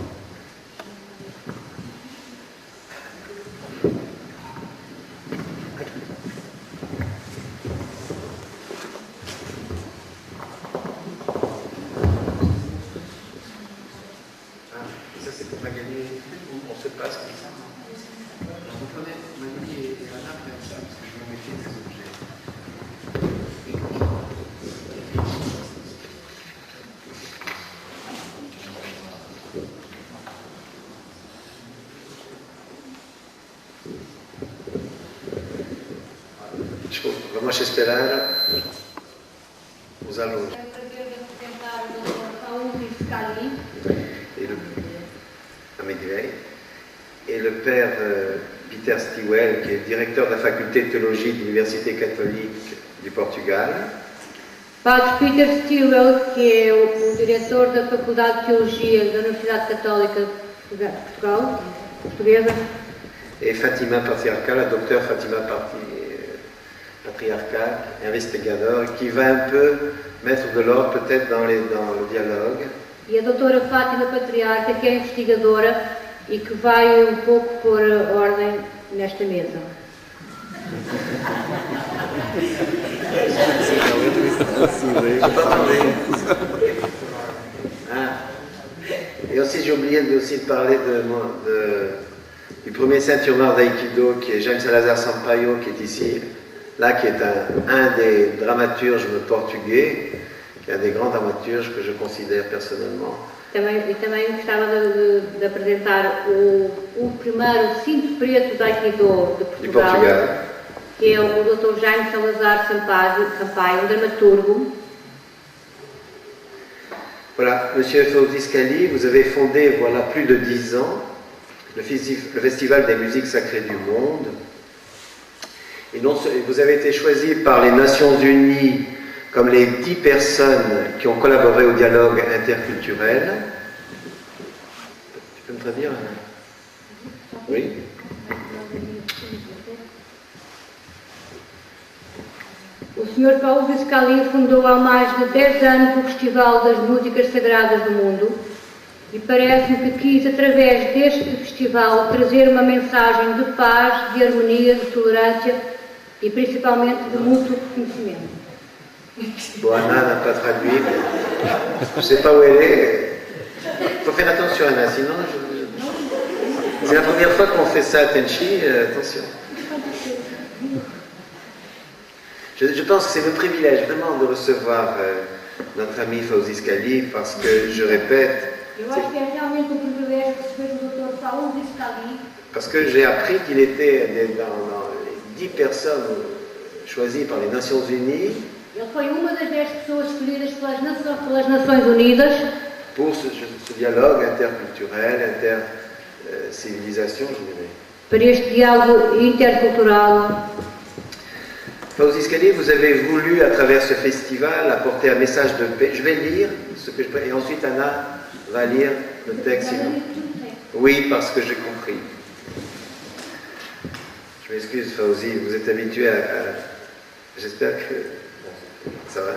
c'est pour Magali, on se passe comme ça. Vous prenez Magali et Anna, comme ça, parce que je vais mettre des objets. Vamos a esperar os alunos. É o prazer de apresentar o Dr. Paulo Viscali. Et le père Peter Stilwell, qui est directeur de la faculté de théologie de l'Université catholique du Portugal. Padre Peter Stilwell, que é o diretor da Faculdade de Teologia da Universidade Católica de Portugal, portuguesa. Et Fatima Patriarca, la docteure Fatima Patriarca, investigador, qui va un peu mettre de l'ordre peut-être dans le dialogue. E a doutora Fátima Patriarca, que é investigadora e que vai um pouco pôr ordem nesta mesa. Et aussi j'ai oublié aussi de parler du premier ceinture noire d'aïkido qui est Jaime Salazar Sampaio, qui est ici, là, qui est un des dramaturges portugais, qui est un des grands dramaturges que je considère personnellement. Também gostava de apresentar o primeiro cinto preto da Aikido de Portugal, que é o Dr. Jaime Salazar Sampaio, um dramaturgo. Voilà, Monsieur Fawzi Scali, vous avez fondé, voilà, plus de 10 ans, le Festival des musiques sacrées du monde. Et vous avez été choisi par les Nations Unies comme les 10 personnes qui ont collaboré au dialogue interculturel. Tu peux me traduire? Oui. O Sr. Paulo Viscali fundou há mais de 10 anos o Festival das Músicas Sagradas do Mundo e parece-me que quis, através deste festival, trazer uma mensagem de paz, de harmonia, de tolerância e principalmente de mútuo reconhecimento. Bon, Anna n'a pas traduit, je ne sais pas où elle est. Il faut faire attention, Anna, sinon c'est la première fois qu'on fait ça à Tenchi, attention. Je pense que c'est le privilège vraiment de recevoir notre ami Fawzi Scali, parce que, je répète, parce que j'ai appris qu'il était dans les 10 personnes choisies par les Nations Unies. Ele foi uma das 10 pessoas escolhidas pelas Nações Unidas pour ce dialogue interculturel, intercivilisation, je dirais. Para este diálogo intercultural. Fawzi Scali, vous avez voulu, à travers ce festival, apporter un message de paix. Je vais lire ce que je peux, et ensuite Anna va lire le texte. Oui, parce que j'ai compris. Je m'excuse, Fawzi, vous êtes habitué à... J'espère que... Ça va.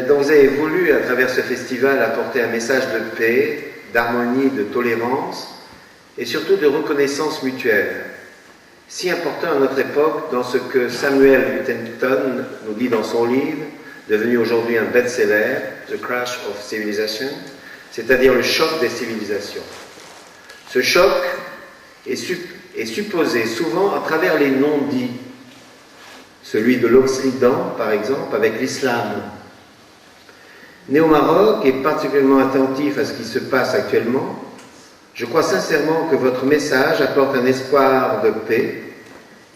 Donc vous avez voulu, à travers ce festival, apporter un message de paix, d'harmonie, de tolérance et surtout de reconnaissance mutuelle. Si important à notre époque, dans ce que Samuel Huntington nous dit dans son livre, devenu aujourd'hui un best-seller, The Crash of Civilization, c'est-à-dire le choc des civilisations. Ce choc est supposé souvent à travers les non-dits. Celui de l'Occident, par exemple, avec l'islam. Né au Maroc et particulièrement attentif à ce qui se passe actuellement, je crois sincèrement que votre message apporte un espoir de paix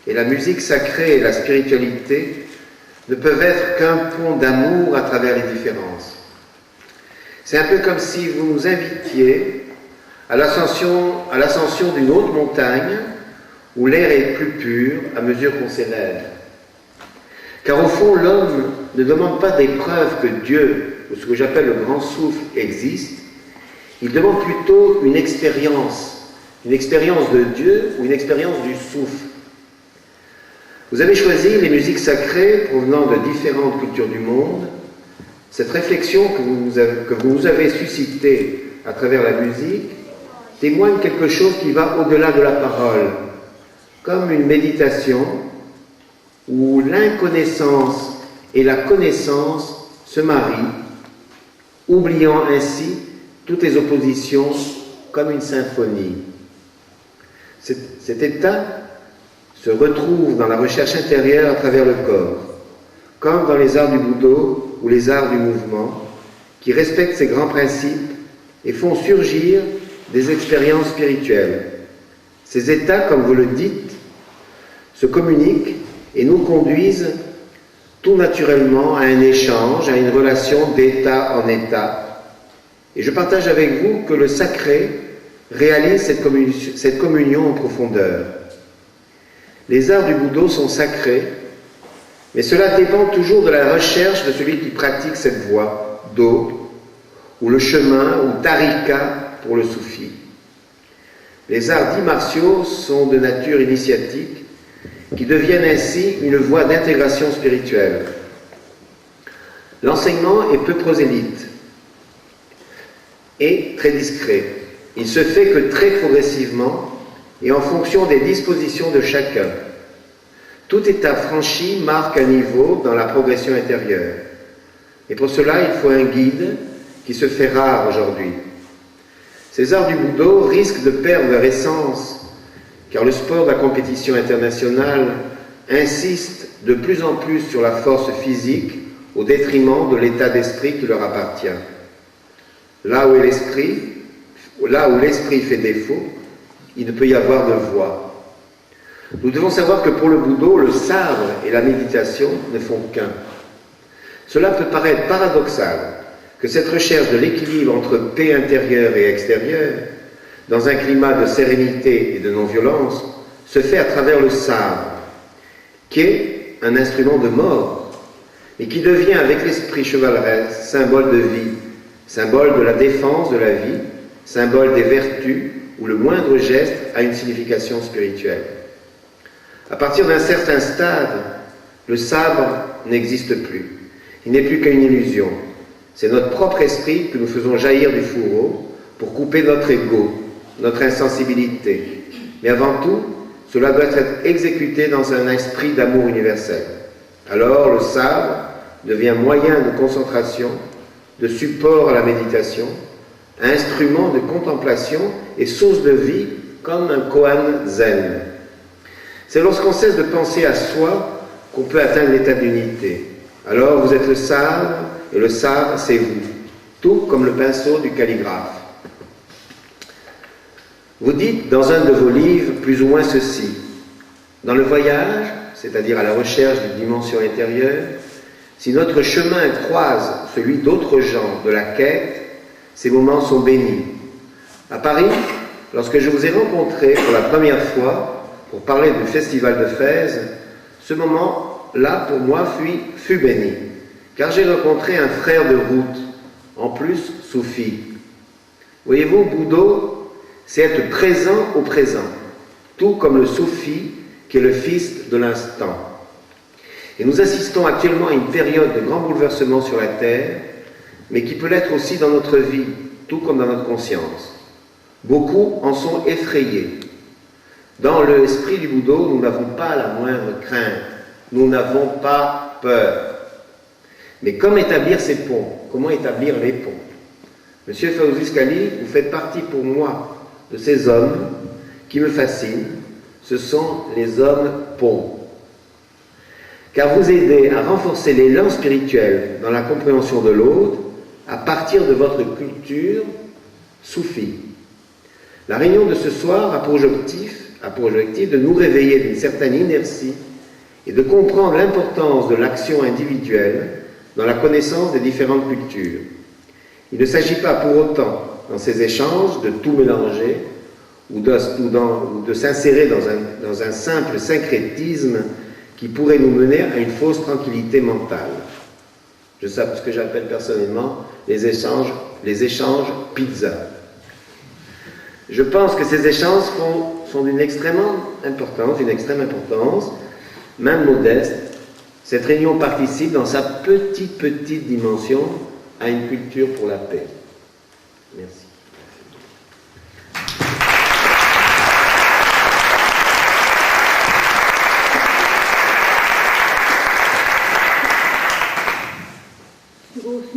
et la musique sacrée et la spiritualité ne peuvent être qu'un pont d'amour à travers les différences. C'est un peu comme si vous nous invitiez à l'ascension d'une haute montagne où l'air est plus pur à mesure qu'on s'élève. Car au fond, l'homme ne demande pas des preuves que Dieu, ou ce que j'appelle le grand souffle, existe. Il demande plutôt une expérience de Dieu ou une expérience du souffle. Vous avez choisi les musiques sacrées provenant de différentes cultures du monde. Cette réflexion que vous nous avez suscitée à travers la musique témoignent quelque chose qui va au-delà de la parole, comme une méditation où l'inconnaissance et la connaissance se marient, oubliant ainsi toutes les oppositions comme une symphonie. Cet état se retrouve dans la recherche intérieure à travers le corps, comme dans les arts du Budo ou les arts du mouvement, qui respectent ces grands principes et font surgir des expériences spirituelles. Ces états, comme vous le dites, se communiquent et nous conduisent tout naturellement à un échange, à une relation d'état en état. Et je partage avec vous que le sacré réalise cette communion en profondeur. Les arts du Budo sont sacrés, mais cela dépend toujours de la recherche de celui qui pratique cette voie, Do, ou le chemin, ou Tarika pour le soufi. Les arts dits martiaux sont de nature initiatique, qui deviennent ainsi une voie d'intégration spirituelle. L'enseignement est peu prosélyte et très discret. Il se fait que très progressivement et en fonction des dispositions de chacun. Tout état franchi marque un niveau dans la progression intérieure. Et pour cela, il faut un guide qui se fait rare aujourd'hui. Ces arts du Budo risquent de perdre leur essence, car le sport de la compétition internationale insiste de plus en plus sur la force physique au détriment de l'état d'esprit qui leur appartient. Là où l'esprit fait défaut, il ne peut y avoir de voie. Nous devons savoir que pour le Budo, le sabre et la méditation ne font qu'un. Cela peut paraître paradoxal que cette recherche de l'équilibre entre paix intérieure et extérieure, dans un climat de sérénité et de non-violence, se fait à travers le sabre, qui est un instrument de mort, mais qui devient avec l'esprit chevaleresque symbole de vie, symbole de la défense de la vie, symbole des vertus, où le moindre geste a une signification spirituelle. À partir d'un certain stade, le sabre n'existe plus. Il n'est plus qu'une illusion. C'est notre propre esprit que nous faisons jaillir du fourreau pour couper notre ego, notre insensibilité. Mais avant tout, cela doit être exécuté dans un esprit d'amour universel. Alors le sabre devient moyen de concentration, de support à la méditation, instrument de contemplation et source de vie comme un koan zen. C'est lorsqu'on cesse de penser à soi qu'on peut atteindre l'état d'unité. Alors vous êtes le sabre et le sabre c'est vous, tout comme le pinceau du calligraphe. Vous dites dans un de vos livres plus ou moins ceci: dans le voyage, c'est-à-dire à la recherche d'une dimension intérieure, si notre chemin croise celui d'autres gens de la quête, ces moments sont bénis. À Paris, lorsque je vous ai rencontré pour la première fois pour parler du festival de Fès, ce moment-là pour moi fut béni, car j'ai rencontré un frère de route, en plus soufi. Voyez-vous, Budo, c'est être présent au présent, tout comme le soufi qui est le fils de l'instant. Et nous assistons actuellement à une période de grand bouleversement sur la Terre, mais qui peut l'être aussi dans notre vie, tout comme dans notre conscience. Beaucoup en sont effrayés. Dans l'esprit du Budo, nous n'avons pas la moindre crainte, nous n'avons pas peur. Mais comment établir ces ponts? Comment établir les ponts? Monsieur Fawzi Kali, vous faites partie pour moi de ces hommes qui me fascinent. Ce sont les hommes ponts. Car vous aidez à renforcer l'élan spirituel dans la compréhension de l'autre à partir de votre culture soufie. La réunion de ce soir a pour objectif de nous réveiller d'une certaine inertie et de comprendre l'importance de l'action individuelle dans la connaissance des différentes cultures. Il ne s'agit pas pour autant, dans ces échanges, de tout mélanger ou de s'insérer dans un simple syncrétisme qui pourrait nous mener à une fausse tranquillité mentale. Je sais ce que j'appelle personnellement les échanges pizza. Je pense que ces échanges sont d'une extrême importance, même modeste. Cette réunion participe dans sa petite dimension à une culture pour la paix. Merci.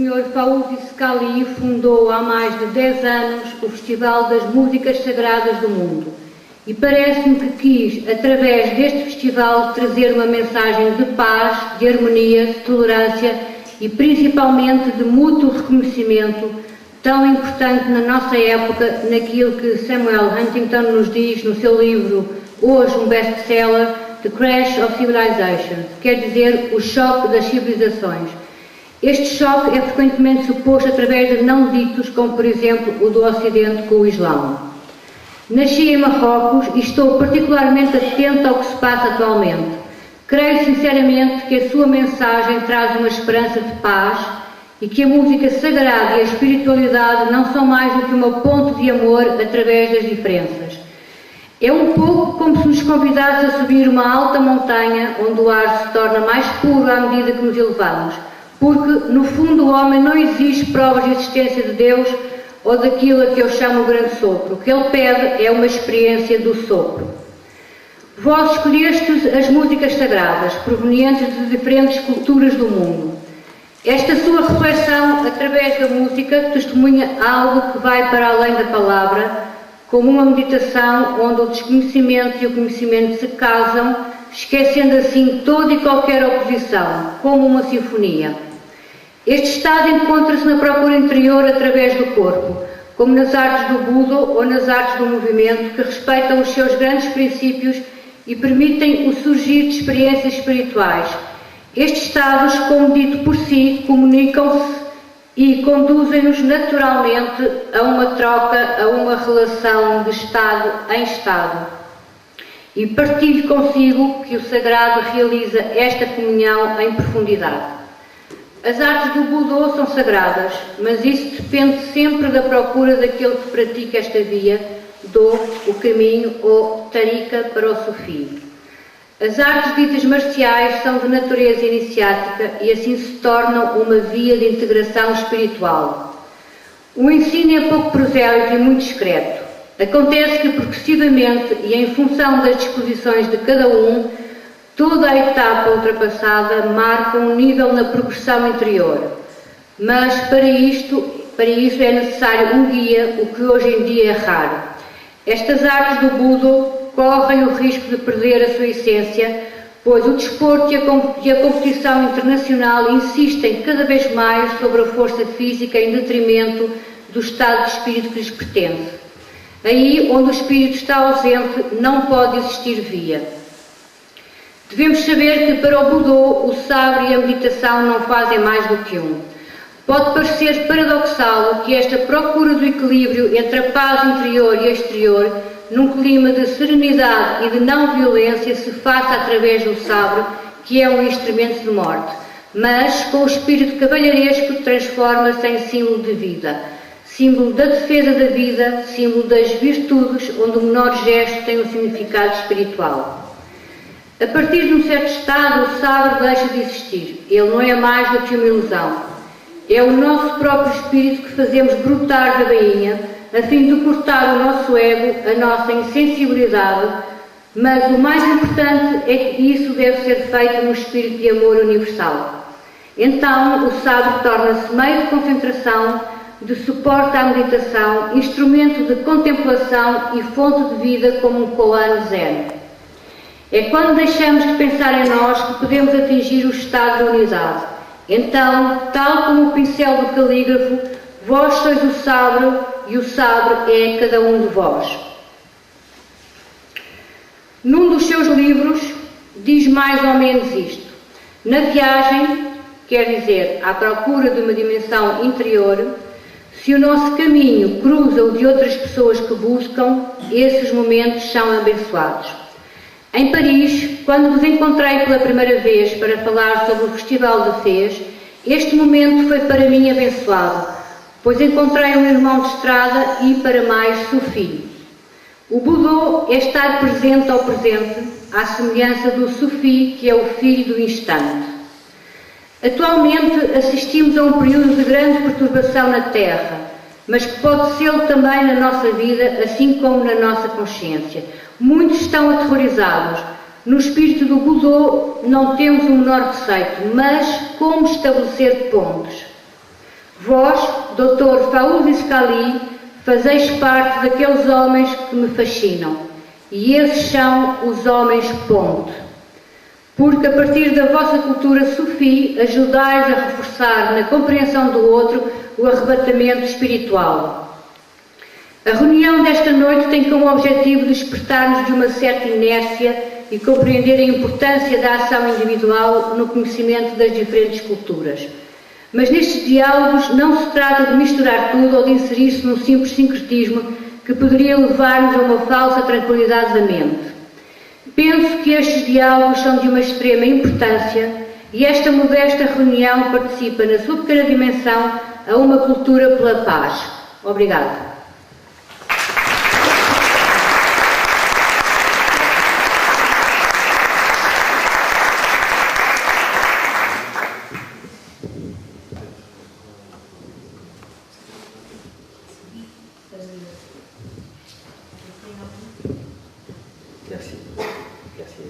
Sr. Fauzi Scali fundou há mais de 10 anos o Festival das Músicas Sagradas do Mundo e parece-me que quis, através deste festival, trazer uma mensagem de paz, de harmonia, de tolerância e principalmente de mútuo reconhecimento, tão importante na nossa época, naquilo que Samuel Huntington nos diz no seu livro, hoje um best-seller, The Crash of Civilizations, quer dizer, o choque das civilizações. Este choque é frequentemente suposto através de não-ditos, como por exemplo o do Ocidente com o Islão. Nasci em Marrocos e estou particularmente atenta ao que se passa atualmente. Creio sinceramente que a sua mensagem traz uma esperança de paz e que a música sagrada e a espiritualidade não são mais do que uma ponte de amor através das diferenças. É um pouco como se nos convidasse a subir uma alta montanha onde o ar se torna mais puro à medida que nos elevamos, porque, no fundo, o homem não exige provas de existência de Deus ou daquilo a que eu chamo o grande sopro. O que ele pede é uma experiência do sopro. Vós escolhestes as músicas sagradas, provenientes de diferentes culturas do mundo. Esta sua reflexão, através da música, testemunha algo que vai para além da palavra, como uma meditação onde o desconhecimento e o conhecimento se casam, esquecendo assim toda e qualquer oposição, como uma sinfonia. Este estado encontra-se na procura interior através do corpo, como nas artes do Buda ou nas artes do movimento, que respeitam os seus grandes princípios e permitem o surgir de experiências espirituais. Estes estados, como dito por si, comunicam-se e conduzem-nos naturalmente a uma troca, a uma relação de estado em estado. E partilho consigo que o sagrado realiza esta comunhão em profundidade. As artes do Buda são sagradas, mas isso depende sempre da procura daquele que pratica esta via, o caminho ou tarika para o sufi. As artes ditas marciais são de natureza iniciática e assim se tornam uma via de integração espiritual. O ensino é pouco prosélito e muito discreto. Acontece que progressivamente e em função das disposições de cada um, toda a etapa ultrapassada marca um nível na progressão interior. Mas para isso é necessário um guia, o que hoje em dia é raro. Estas artes do Buda correm o risco de perder a sua essência, pois o desporto e a competição internacional insistem cada vez mais sobre a força física em detrimento do estado de espírito que lhes pertence. Aí, onde o espírito está ausente, não pode existir via. Devemos saber que para o Buda, o sabre e a meditação não fazem mais do que um. Pode parecer paradoxal que esta procura do equilíbrio entre a paz interior e exterior, num clima de serenidade e de não-violência, se faça através do sabre, que é um instrumento de morte, mas com o espírito cavalheiresco transforma-se em símbolo de vida, símbolo da defesa da vida, símbolo das virtudes, onde o menor gesto tem um significado espiritual. A partir de um certo estado, o sabre deixa de existir. Ele não é mais do que uma ilusão. É o nosso próprio espírito que fazemos brotar da bainha, a fim de cortar o nosso ego, a nossa insensibilidade, mas o mais importante é que isso deve ser feito no espírito de amor universal. Então, o sabre torna-se meio de concentração, de suporte à meditação, instrumento de contemplação e fonte de vida como um koan zen. É quando deixamos de pensar em nós que podemos atingir o estado de unidade. Então, tal como o pincel do calígrafo, vós sois o sabre e o sabre é cada um de vós. Num dos seus livros, diz mais ou menos isto. Na viagem, quer dizer, à procura de uma dimensão interior, se o nosso caminho cruza o de outras pessoas que buscam, esses momentos são abençoados. Em Paris, quando vos encontrei pela primeira vez para falar sobre o Festival de Fez, este momento foi para mim abençoado, pois encontrei um irmão de estrada e, para mais, sufi. O Buda é estar presente ao presente, à semelhança do sufi, que é o filho do instante. Atualmente assistimos a um período de grande perturbação na Terra, mas que pode ser também na nossa vida, assim como na nossa consciência. Muitos estão aterrorizados. No espírito do Buda não temos o menor receio, mas como estabelecer pontes? Vós, Dr. Fauzi Scali, fazeis parte daqueles homens que me fascinam. E esses são os homens ponto. Porque a partir da vossa cultura sufi, ajudais a reforçar na compreensão do outro o arrebatamento espiritual. A reunião desta noite tem como objetivo despertar-nos de uma certa inércia e compreender a importância da ação individual no conhecimento das diferentes culturas. Mas nestes diálogos não se trata de misturar tudo ou de inserir-se num simples sincretismo que poderia levar-nos a uma falsa tranquilidade da mente. Penso que estes diálogos são de uma extrema importância e esta modesta reunião participa, na sua pequena dimensão, a uma cultura pela paz. Obrigada. Merci. Merci.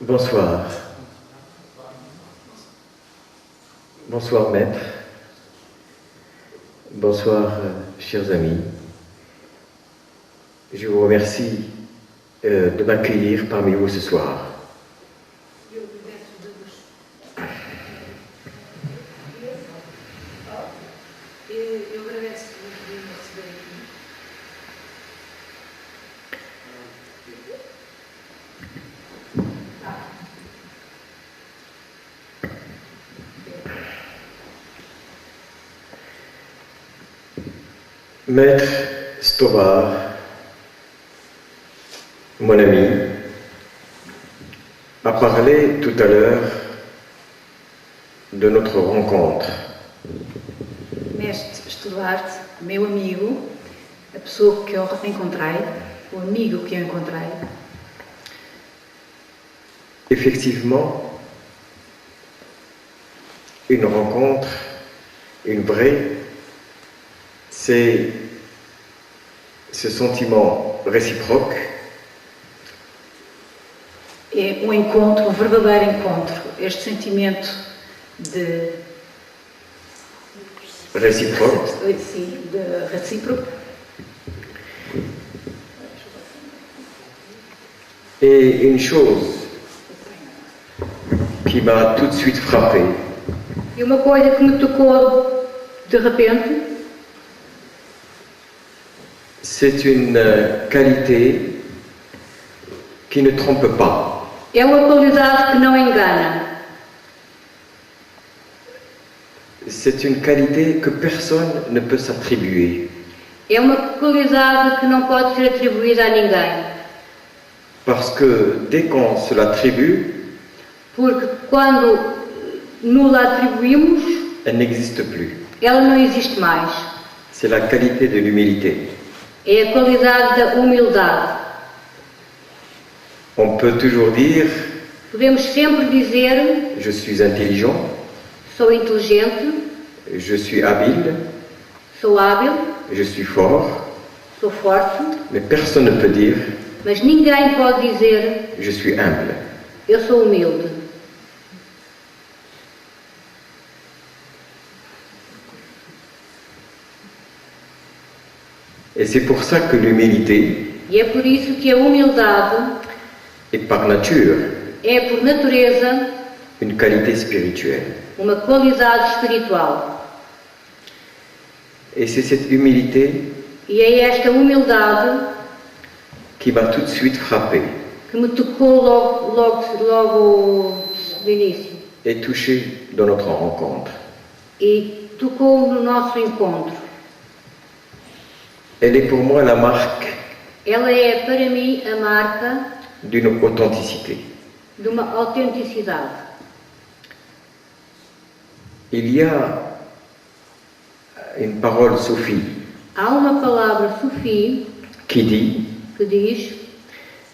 Bonsoir. Bonsoir, maître. Bonsoir, chers amis. Je vous remercie de m'accueillir parmi vous ce soir. Maître Stovar, mon ami, a parlé tout à l'heure de notre rencontre. Mestre Stovar, meu amigo, a pessoa que eu encontrei, o amigo que eu encontrei. Effectivement, une rencontre, une vraie, c'est ce sentiment réciproque. É um encontro, um verdadeiro encontro. Este sentimento de réciproque. Sim, de recíproco. Et une chose qui m'a tout de suite frappé. E uma coisa que me tocou de repente. C'est une qualité qui ne trompe pas. É uma qualidade que não engana. C'est une qualité que personne ne peut s'attribuer. É uma qualidade que não pode ser atribuída a ninguém. Parce que dès qu'on se l'attribue, porque quando nous l'attribuímos, elle n'existe plus. Ela não existe mais. C'est la qualité de l'humilité. É a qualidade da humildade. On peut toujours dire, podemos sempre dizer, je suis intelligent, sou inteligente, je suis habile, sou hábil, je suis fort, sou forte, mais personne ne peut dire, mas ninguém pode dizer, je suis humble. Eu sou humilde. Et c'est pour ça que l'humilité, E é por isso que a humildade est par nature é, por natureza, une qualité spirituelle. uma qualidade espiritual. Et c'est cette humilité E é esta humildade qui m'a tout de suite frappé que me tocou logo de início. et touché dans notre rencontre. E tocou no nosso encontro. Elle est pour moi la marque Ela é, para mim, a marca d'une authenticité. de uma autenticidade. Il y a une parole soufie Há uma palavra sufi qui dit que diz: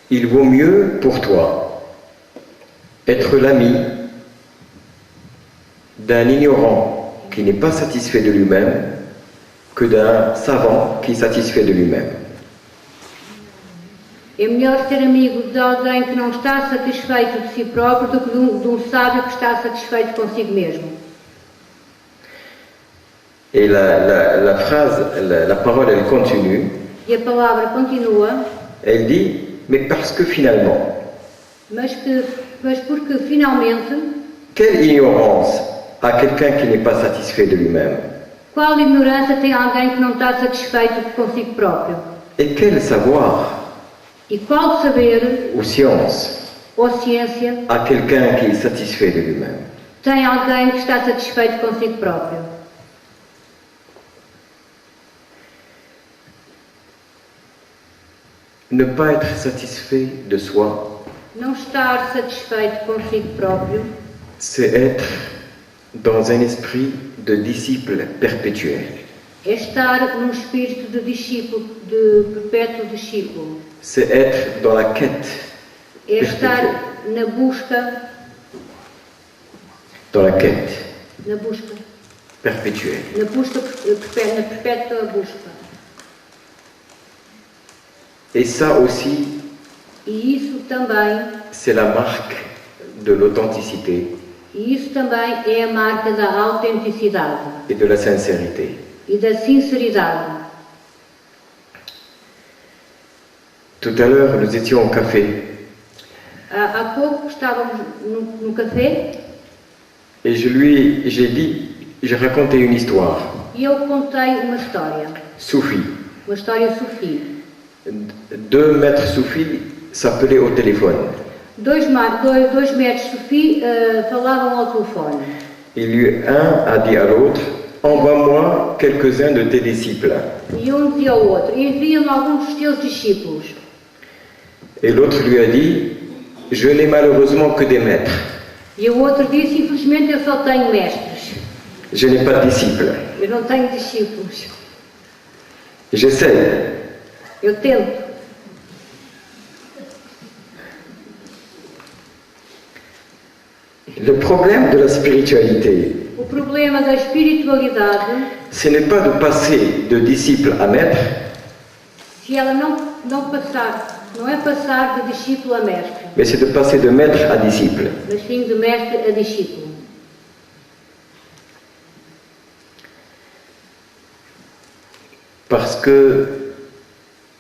il vaut mieux pour toi être l'ami d'un ignorant qui n'est pas satisfait de lui-même que d'un savant qui est satisfait de lui-même. É melhor ser amigo de alguém que não está satisfeito de si próprio do que de um sábio que está satisfeito consigo mesmo. Et la phrase, la parole, elle continue. E a palavra continua, Elle dit, mais parce que finalement, mas porque finalmente, quelle ignorance a quelqu'un qui n'est pas satisfait de lui-même? qual ignorância tem alguém que não está satisfeito consigo próprio? Et quel savoir E qual saber ou science ou ciência a quelqu'un qui est satisfait de lui-même? tem alguém que está satisfeito consigo próprio? Ne pas être satisfait de soi, Não estar satisfeito consigo próprio c'est être dans un esprit de disciple perpétuel. é estar num espírito de discípulo, de perpétuo discípulo. C'est être dans la quête, É estar na busca perpétuelle. na perpétua busca. Et ça aussi, E isso também, c'est la marque de l'authenticité é a marca da autenticidade et de la sincérité. e da sinceridade. Tout à l'heure, nous étions au café Há pouco estávamos no café et j'ai raconté une histoire, e eu contei uma história soufie. sufi. 2 maîtres soufis s'appelaient au téléphone. Dois médicos sufi falavam ao telefone. Un a dit à l'autre, envoie-moi quelques-uns de tes disciples. E um dizia ao outro, envia-me alguns dos teus discípulos. Et l'autre lui a dit, je n'ai malheureusement que des maîtres. E o outro disse, infelizmente eu só tenho mestres. Je n'ai pas de disciples. Eu não tenho discípulos. J'essaie. Eu tento. Le problème de la spiritualité, O problema da espiritualidade, ce n'est pas de passer de disciple à maître, se ela não é passar de discípulo a mestre, mais c'est de passer de maître à disciple. mas sim de mestre a discípulo. Parce que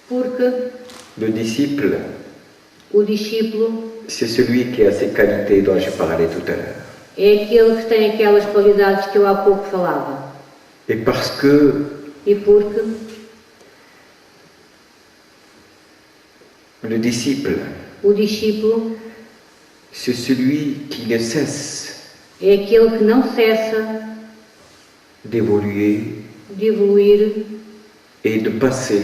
Porque le disciple, o discípulo c'est celui qui a ces qualités dont je parlais tout à l'heure. é aquele que tem aquelas qualidades que eu há pouco falava. Et parce que E porque le disciple, o discípulo c'est celui qui ne cesse é aquele que não cessa d'évoluer de evoluir et de passer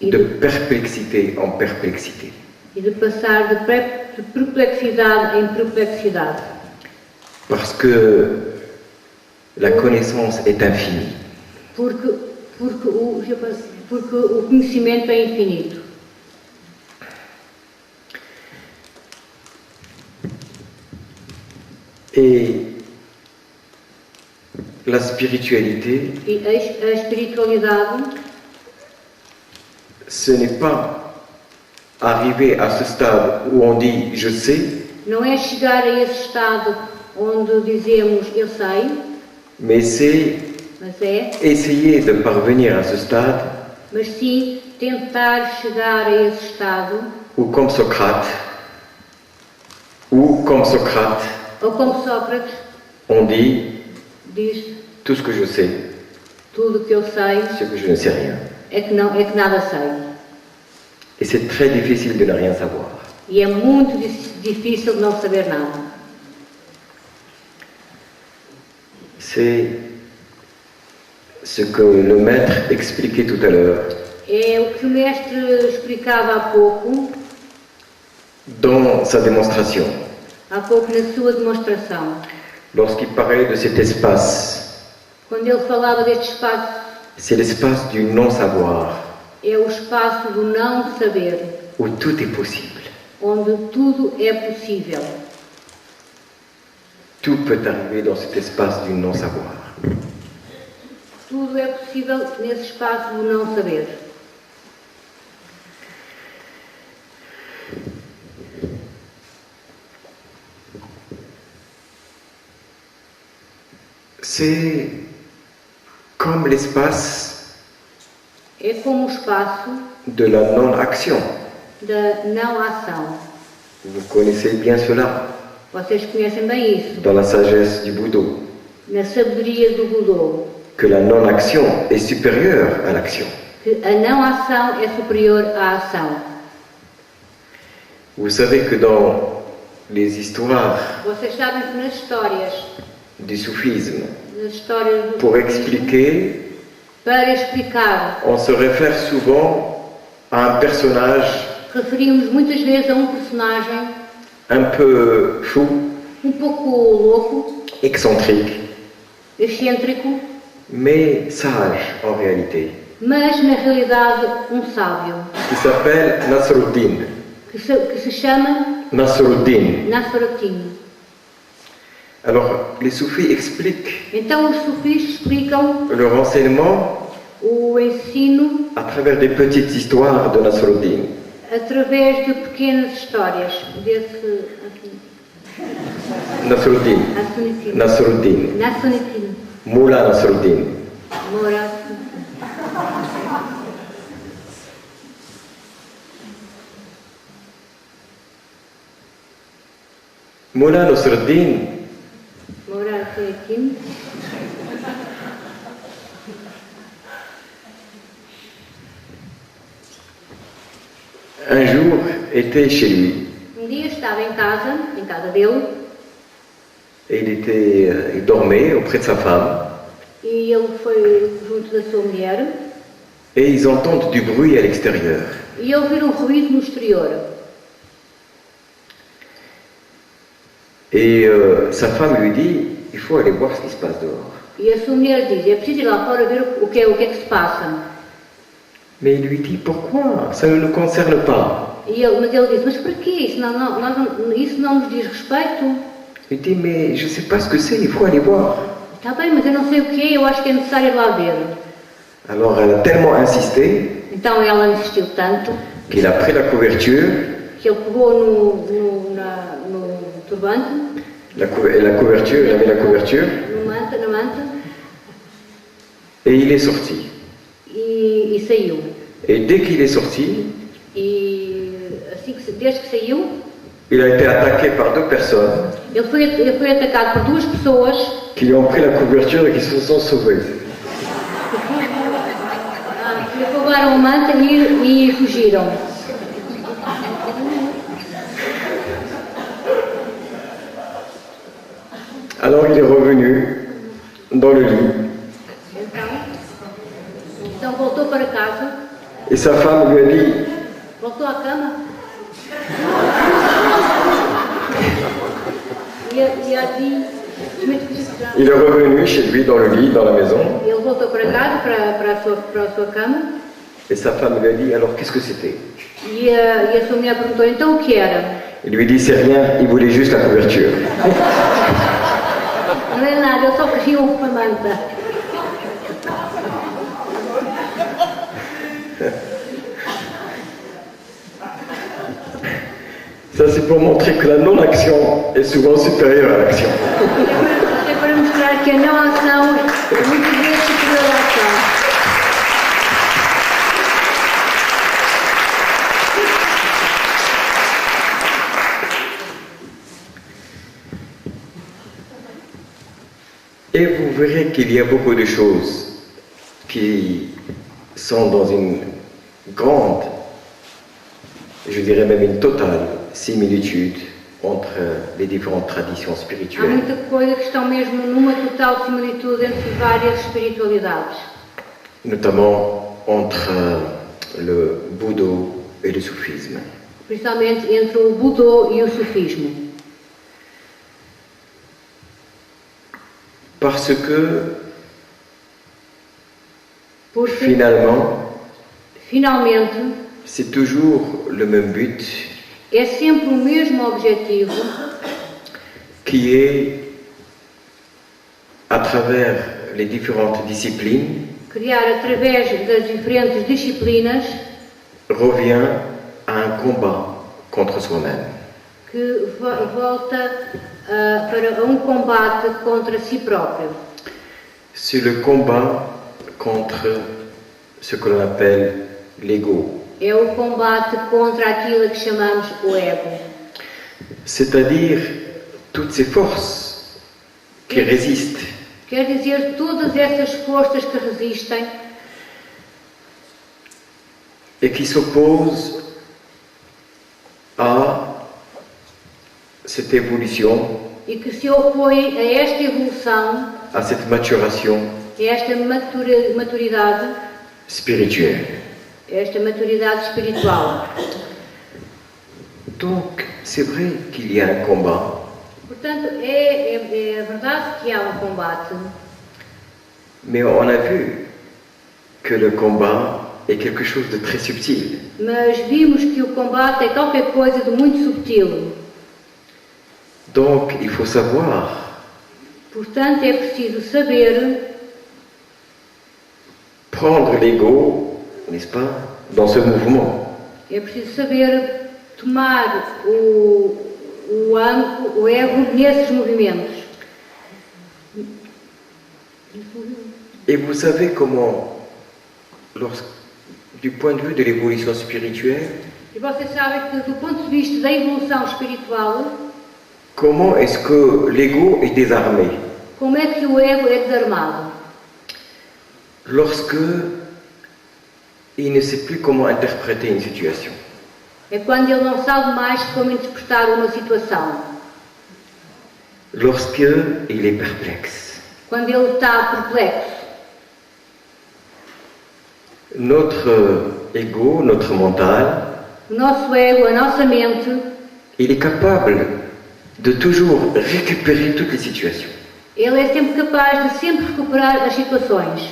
de perplexité en perplexité. e de passar de perplexidade em perplexidade. Parce que la connaissance est infinie. Porque o conhecimento é infinito. Et la spiritualité, E a espiritualidade ce n'est pas arriver à ce stade où on dit je sais, não é chegar a esse estado onde dizemos eu sei, mais c'est mas é, essayer de parvenir à ce stade mas sim tentar chegar a esse estado, où comme Socrate, ou como Sócrates on dit diz, tout ce que je sais, tudo o que eu sei c'est que je ne sais rien. é que nada sei. Et c'est très difficile de ne rien savoir. E é muito difícil não saber nada. C'est ce que le maître expliquait tout à l'heure É o que o mestre explicava há pouco dans sa démonstration, na sua demonstração, lorsqu'il parlait de cet espace. quando ele falava deste espaço. C'est l'espace du non-savoir, É o espaço do não saber, où tout est possible. onde tudo é possível. Tout peut arriver dans cet espace du non-savoir. Tudo é possível nesse espaço do não saber. c'est comme l'espace É como o espaço de la non-action. da não ação. Vous connaissez bien cela Vocês conhecem bem isso, dans la sagesse du Bouddha, na sabedoria do Budô, que la non-action est supérieure à l'action. que a não ação é superior à ação. Vous savez que dans les histoires Vocês sabem que nas histórias du soufisme, do pour expliquer, para explicar, on se réfère souvent à un personnage referimos muitas vezes a um personagem un peu fou, pouco louco, excentrique, excêntrico, mais sage en réalité, mas na realidade um sábio, qui s'appelle Nasruddin. que se chama Nasruddin. Nasruddin. Alors, les soufis expliquent Então os sufis explicam le renseignement o ensino à travers des petites histoires de Nasruddin. através de pequenas histórias desse Nasruddin. Nasruddin. Nasruddin. Moula Nasruddin. Moura. Moula Nasruddin Nasruddin. un jour était chez lui Dia estava em casa dele, et il dormait auprès de sa femme e ele foi junto da sua mulher et ils entendent du bruit à l'extérieur. e ouviram ruído no exterior. Et sa femme lui dit, il faut aller voir ce qui se passe dehors. E a sua mulher diz, é preciso ir lá fora ver o que é que se passa. Mais il lui dit, pourquoi? Ça ne nous concerne pas. Mas ele disse, mas para quê? Isso não nos diz respeito. Il dit, mais je ne sais pas ce que c'est, il faut aller voir. Está bem, mas eu não sei o que é, eu acho que é necessário ir lá ver. Alors elle a tellement insisté Então ela insistiu tanto qu'il a pris la couverture, que ele pegou no turbante, la couverture, il a mis la couverture, na manta, et il est sorti. e saiu. Et dès qu'il est sorti, E assim desde que saiu, il a été attaqué par deux personnes ele foi atacado por duas pessoas qui lui ont pris la couverture et qui se sont sauvées. que lhe roubaram a manta e fugiram. Alors il est revenu dans le lit Então voltou para casa, et sa femme lui a dit, voltou à cama e a dit, il est revenu chez lui dans le lit, dans la maison, ele voltou para casa, para a sua cama, et sa femme lui a dit, alors qu'est-ce que c'était? e a sua mulher perguntou, então o que era? Il lui dit, c'est rien, il voulait juste la couverture. Não é nada, eu só queria uma manta. Ça c'est pour montrer que la non-action est souvent supérieure à l'action. É para mostrar que a não ação é muito vezes superior à ação. Et vous verrez qu'il y a beaucoup de choses qui sont dans une grande, je dirais même une totale similitude entre les différentes traditions Há spirituelles, muita coisa que estão mesmo numa total similitude entre várias espiritualidades, notamment entre le Bouddha et le soufisme. principalmente entre o Budô e o sufismo. Parce que Porque, finalement, c'est toujours le même but é sempre o mesmo objetivo, qui est, à travers les différentes disciplines, criar através das diferentes disciplinas, revient à un combat contre soi-même. que volta para um combate contra si próprio. c'est le combat contre ce que l'on appelle l'ego. É o combate contra aquilo que chamamos o ego. C'est-à-dire toutes ces forces qui résistent. Quer dizer, todas essas forças que resistem Et qui s'opposent à cette évolution, e que se opõem a esta evolução, à cette maturation a esta maturidade, spirituelle. a esta maturidade espiritual. Donc, c'est vrai qu'il y a un combat, Portanto, é verdade que há um combate, mais on a vu que le combat est quelque chose de très subtil. mas vimos que o combate é qualquer coisa de muito subtil. Donc, il faut savoir Portanto, é preciso saber prendre l'ego, n'est-ce pas, dans ce mouvement. É preciso saber tomar o ego nesses movimentos. Et vous savez comment, du point de vue de l'évolution spirituelle, E vocês sabem que, do ponto de vista da evolução espiritual, comment est-ce que l'ego est désarmé? como é que o ego é desarmado? Lorsque il ne sait plus comment interpréter une situation. É quando ele não sabe mais como interpretar uma situação. Lorsque il est perplexe. Quando ele está perplexo. Notre ego, notre mental, O nosso ego, a nossa mente, il est capable de toujours récupérer toutes les situations. ele é sempre capaz de sempre recuperar as situações.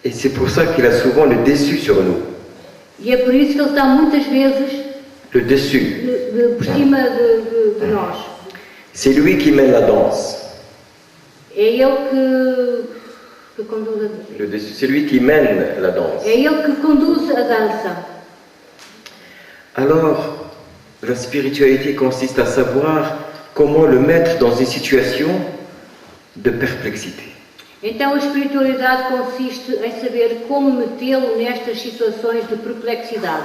Et c'est pour ça qu'il a souvent le dessus sur nous. E é por isso que ele está muitas vezes Le dessus. por cima de nós. C'est lui qui mène la danse. É ele que conduz Le dessus, c'est lui qui mène la danse. É ele que conduz a dança. Alors, la spiritualité consiste à savoir comment le mettre dans une situation de perplexité. Então a espiritualidade consiste em saber como metê-lo nestas situações de perplexidade.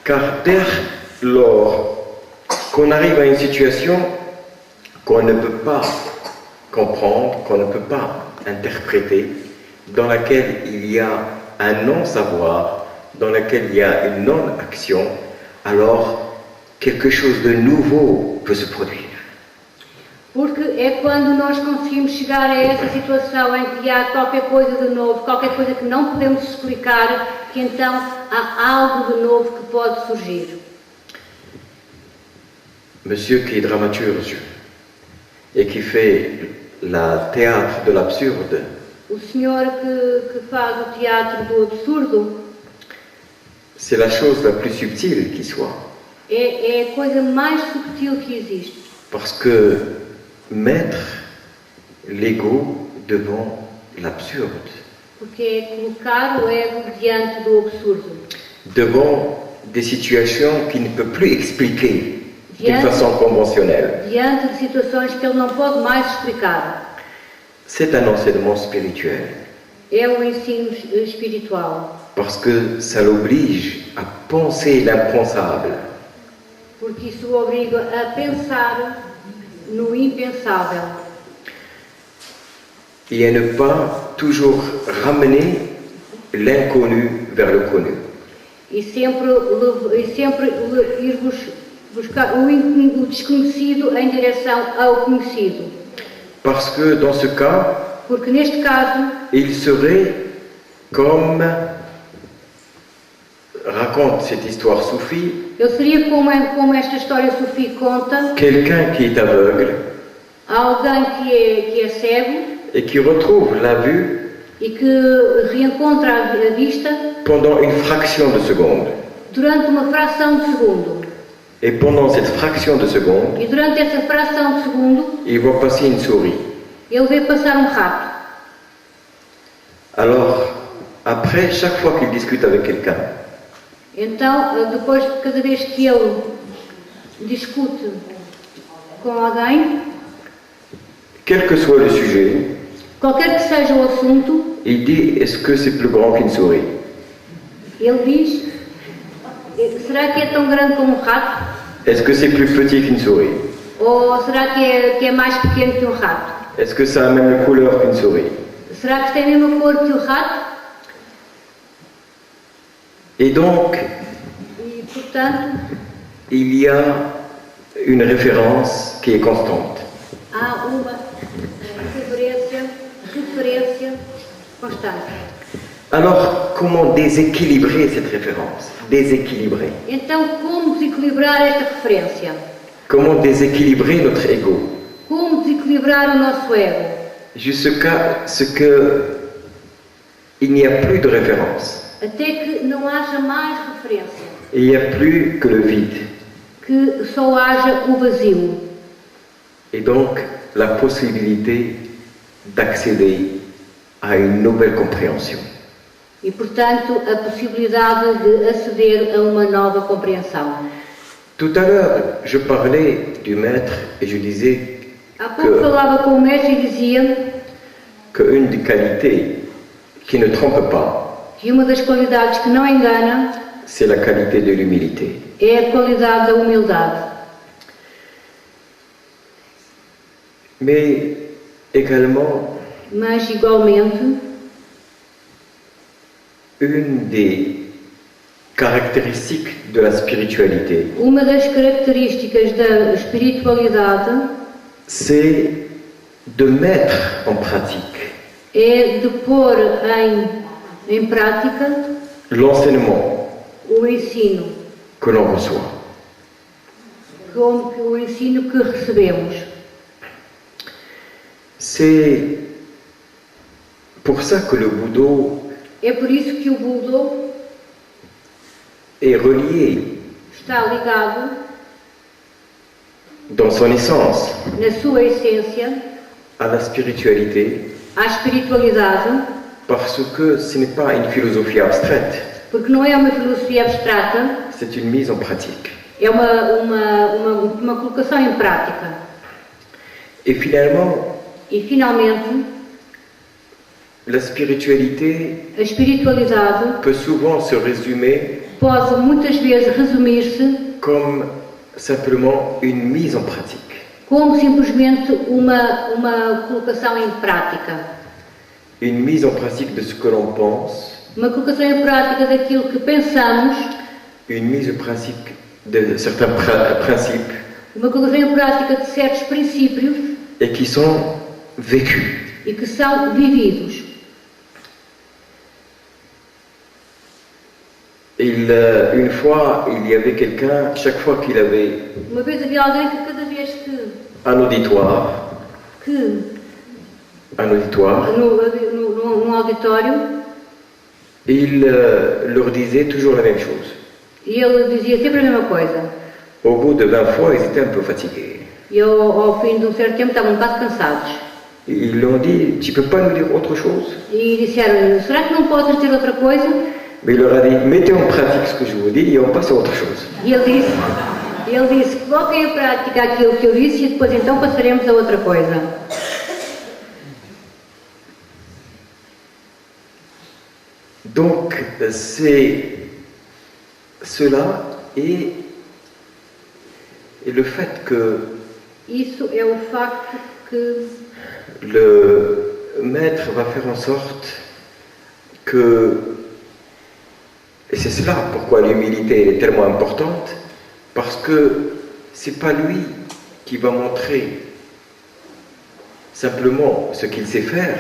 Car dès lors qu'on arrive à une situation qu'on ne peut pas comprendre, qu'on ne peut pas interpréter, dans laquelle il y a un non-savoir, dans laquelle il y a une non-action, alors quelque chose de nouveau peut se produire. Porque é quando nós conseguimos chegar a essa situação em que há qualquer coisa de novo, qualquer coisa que não podemos explicar, que então há algo de novo que pode surgir. Monsieur qui est dramaturge et qui fait la théâtre de l'absurde, O senhor que faz o teatro do absurdo c'est la chose la plus subtile qui soit. é a coisa mais subtil que existe. Parce que mettre l'ego devant l'absurde, Porque é colocar o ego diante do absurdo. devant des situations qu'il ne peut plus expliquer d'une Diante- façon conventionnelle. Diante de situações que ele não pode mais explicar. C'est un enseignement spirituel, É um ensino espiritual. parce que ça l'oblige à penser l'impensable. Porque isso o obriga a pensar no impensável. Et à ne pas toujours ramener l'inconnu vers le connu. E sempre ir buscar o desconhecido em direção ao conhecido. Parce que dans ce cas, Porque neste caso, il serait comme raconte cette histoire soufie, ele seria como esta história Sufi conta, quelqu'un qui est aveugle alguém que é cego et qui retrouve la vue e que reencontra a vista pendant une fraction de seconde. durante uma fração de segundo. Et pendant cette fraction de seconde, E durante essa fração de segundo, il voit passer une souris. ele vê passar um rato. Alors, après, chaque fois qu'il discute avec quelqu'un, Então, depois, cada vez que ele discute com alguém, quel que soit le sujet, qualquer que seja o assunto, il dit, est-ce que c'est plus grand qu'une souris? ele diz: será que é tão grande como um rato? Est-ce que c'est plus petit qu'une souris? Ou será que é mais pequeno que um rato? Est-ce que ça a la même couleur qu'une souris? Será que tem a mesma cor que o rato? Et donc, E, portanto, il y a une référence qui est constante. há uma referência constante. Alors, comment déséquilibrer cette référence? Déséquilibrer. Então, como desequilibrar esta referência? Comment déséquilibrer notre ego? Como desequilibrar o nosso ego? Jusqu'à ce que il n'y a plus de référence. Até que não haja mais referência. Et il n'y a plus que le vide. Que só haja o vazio. Et donc, la possibilité d'accéder à une nouvelle compréhension. E, portanto, a possibilidade de aceder a uma nova compreensão. Tout à l'heure, je parlais du maître et je disais Há pouco falava com o mestre e dizia qu'une des qualités qui ne trompe pas, que uma das qualidades que não engana c'est la qualité de l'humilité. é a qualidade da humildade. Mais également, Mas, igualmente, une des caractéristiques de la spiritualité, uma das características da espiritualidade c'est de mettre en pratique é de pôr em prática l'enseignement o ensino, que l'on reçoit. como que o ensino que recebemos. C'est pour ça que le Bouddha É por isso que o Budo est relié está ligado, dans son essence na sua essência, à la spiritualité à espiritualidade, parce que ce n'est pas une philosophie abstraite, porque não é uma filosofia abstrata, c'est une mise en pratique. é uma colocação em prática. Et finalement, E, finalmente, la spiritualité a espiritualidade peut souvent se résumer pode muitas vezes resumir-se comme simplement une mise en pratique. como simplesmente uma colocação em prática. Une mise en pratique de ce que l'on pense, Uma colocação em prática daquilo que pensamos, une mise en pratique de certains principes uma colocação em prática de certos princípios et qui sont vécus. e que são vividos. Une fois, il y avait quelqu'un, chaque fois qu'il avait Uma vez havia alguém que cada vez un auditoire, num auditório, il leur disait toujours la même chose. e ele dizia sempre a mesma coisa. Au bout de 20 fois, ils étaient un peu fatigués. E ao fim de um certo tempo estavam um bocado cansados. Ils lui ont dit, tu peux pas nous dire autre chose? E disseram, será que não podes ter outra coisa? Mais il leur a dit, mettez en pratique ce que je vous dis et on passe à autre chose. E ele disse, coloquem em prática aquilo que eu disse e depois então passaremos a outra coisa. Donc, c'est cela et le fait que Isso é o facto que le maître va faire en sorte que, et c'est cela pourquoi l'humilité est tellement importante, parce que c'est pas lui qui va montrer simplement ce qu'il sait faire.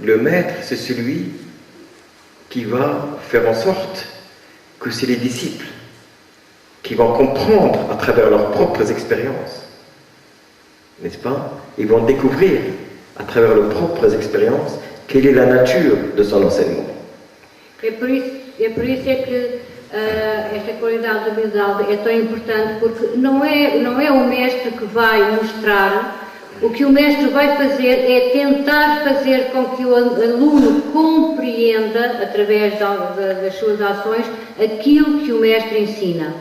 Le maître, c'est celui qui va faire en sorte que c'est les disciples qui vont comprendre à travers leurs propres expériences, n'est-ce pas? Ils vont découvrir à travers leurs propres expériences quelle est la nature de son enseignement. é por isso que esta qualidade da humildade é tão importante, porque não é o mestre que vai mostrar. O que o mestre vai fazer é tentar fazer com que o aluno compreenda, através das suas ações, aquilo que o mestre ensina.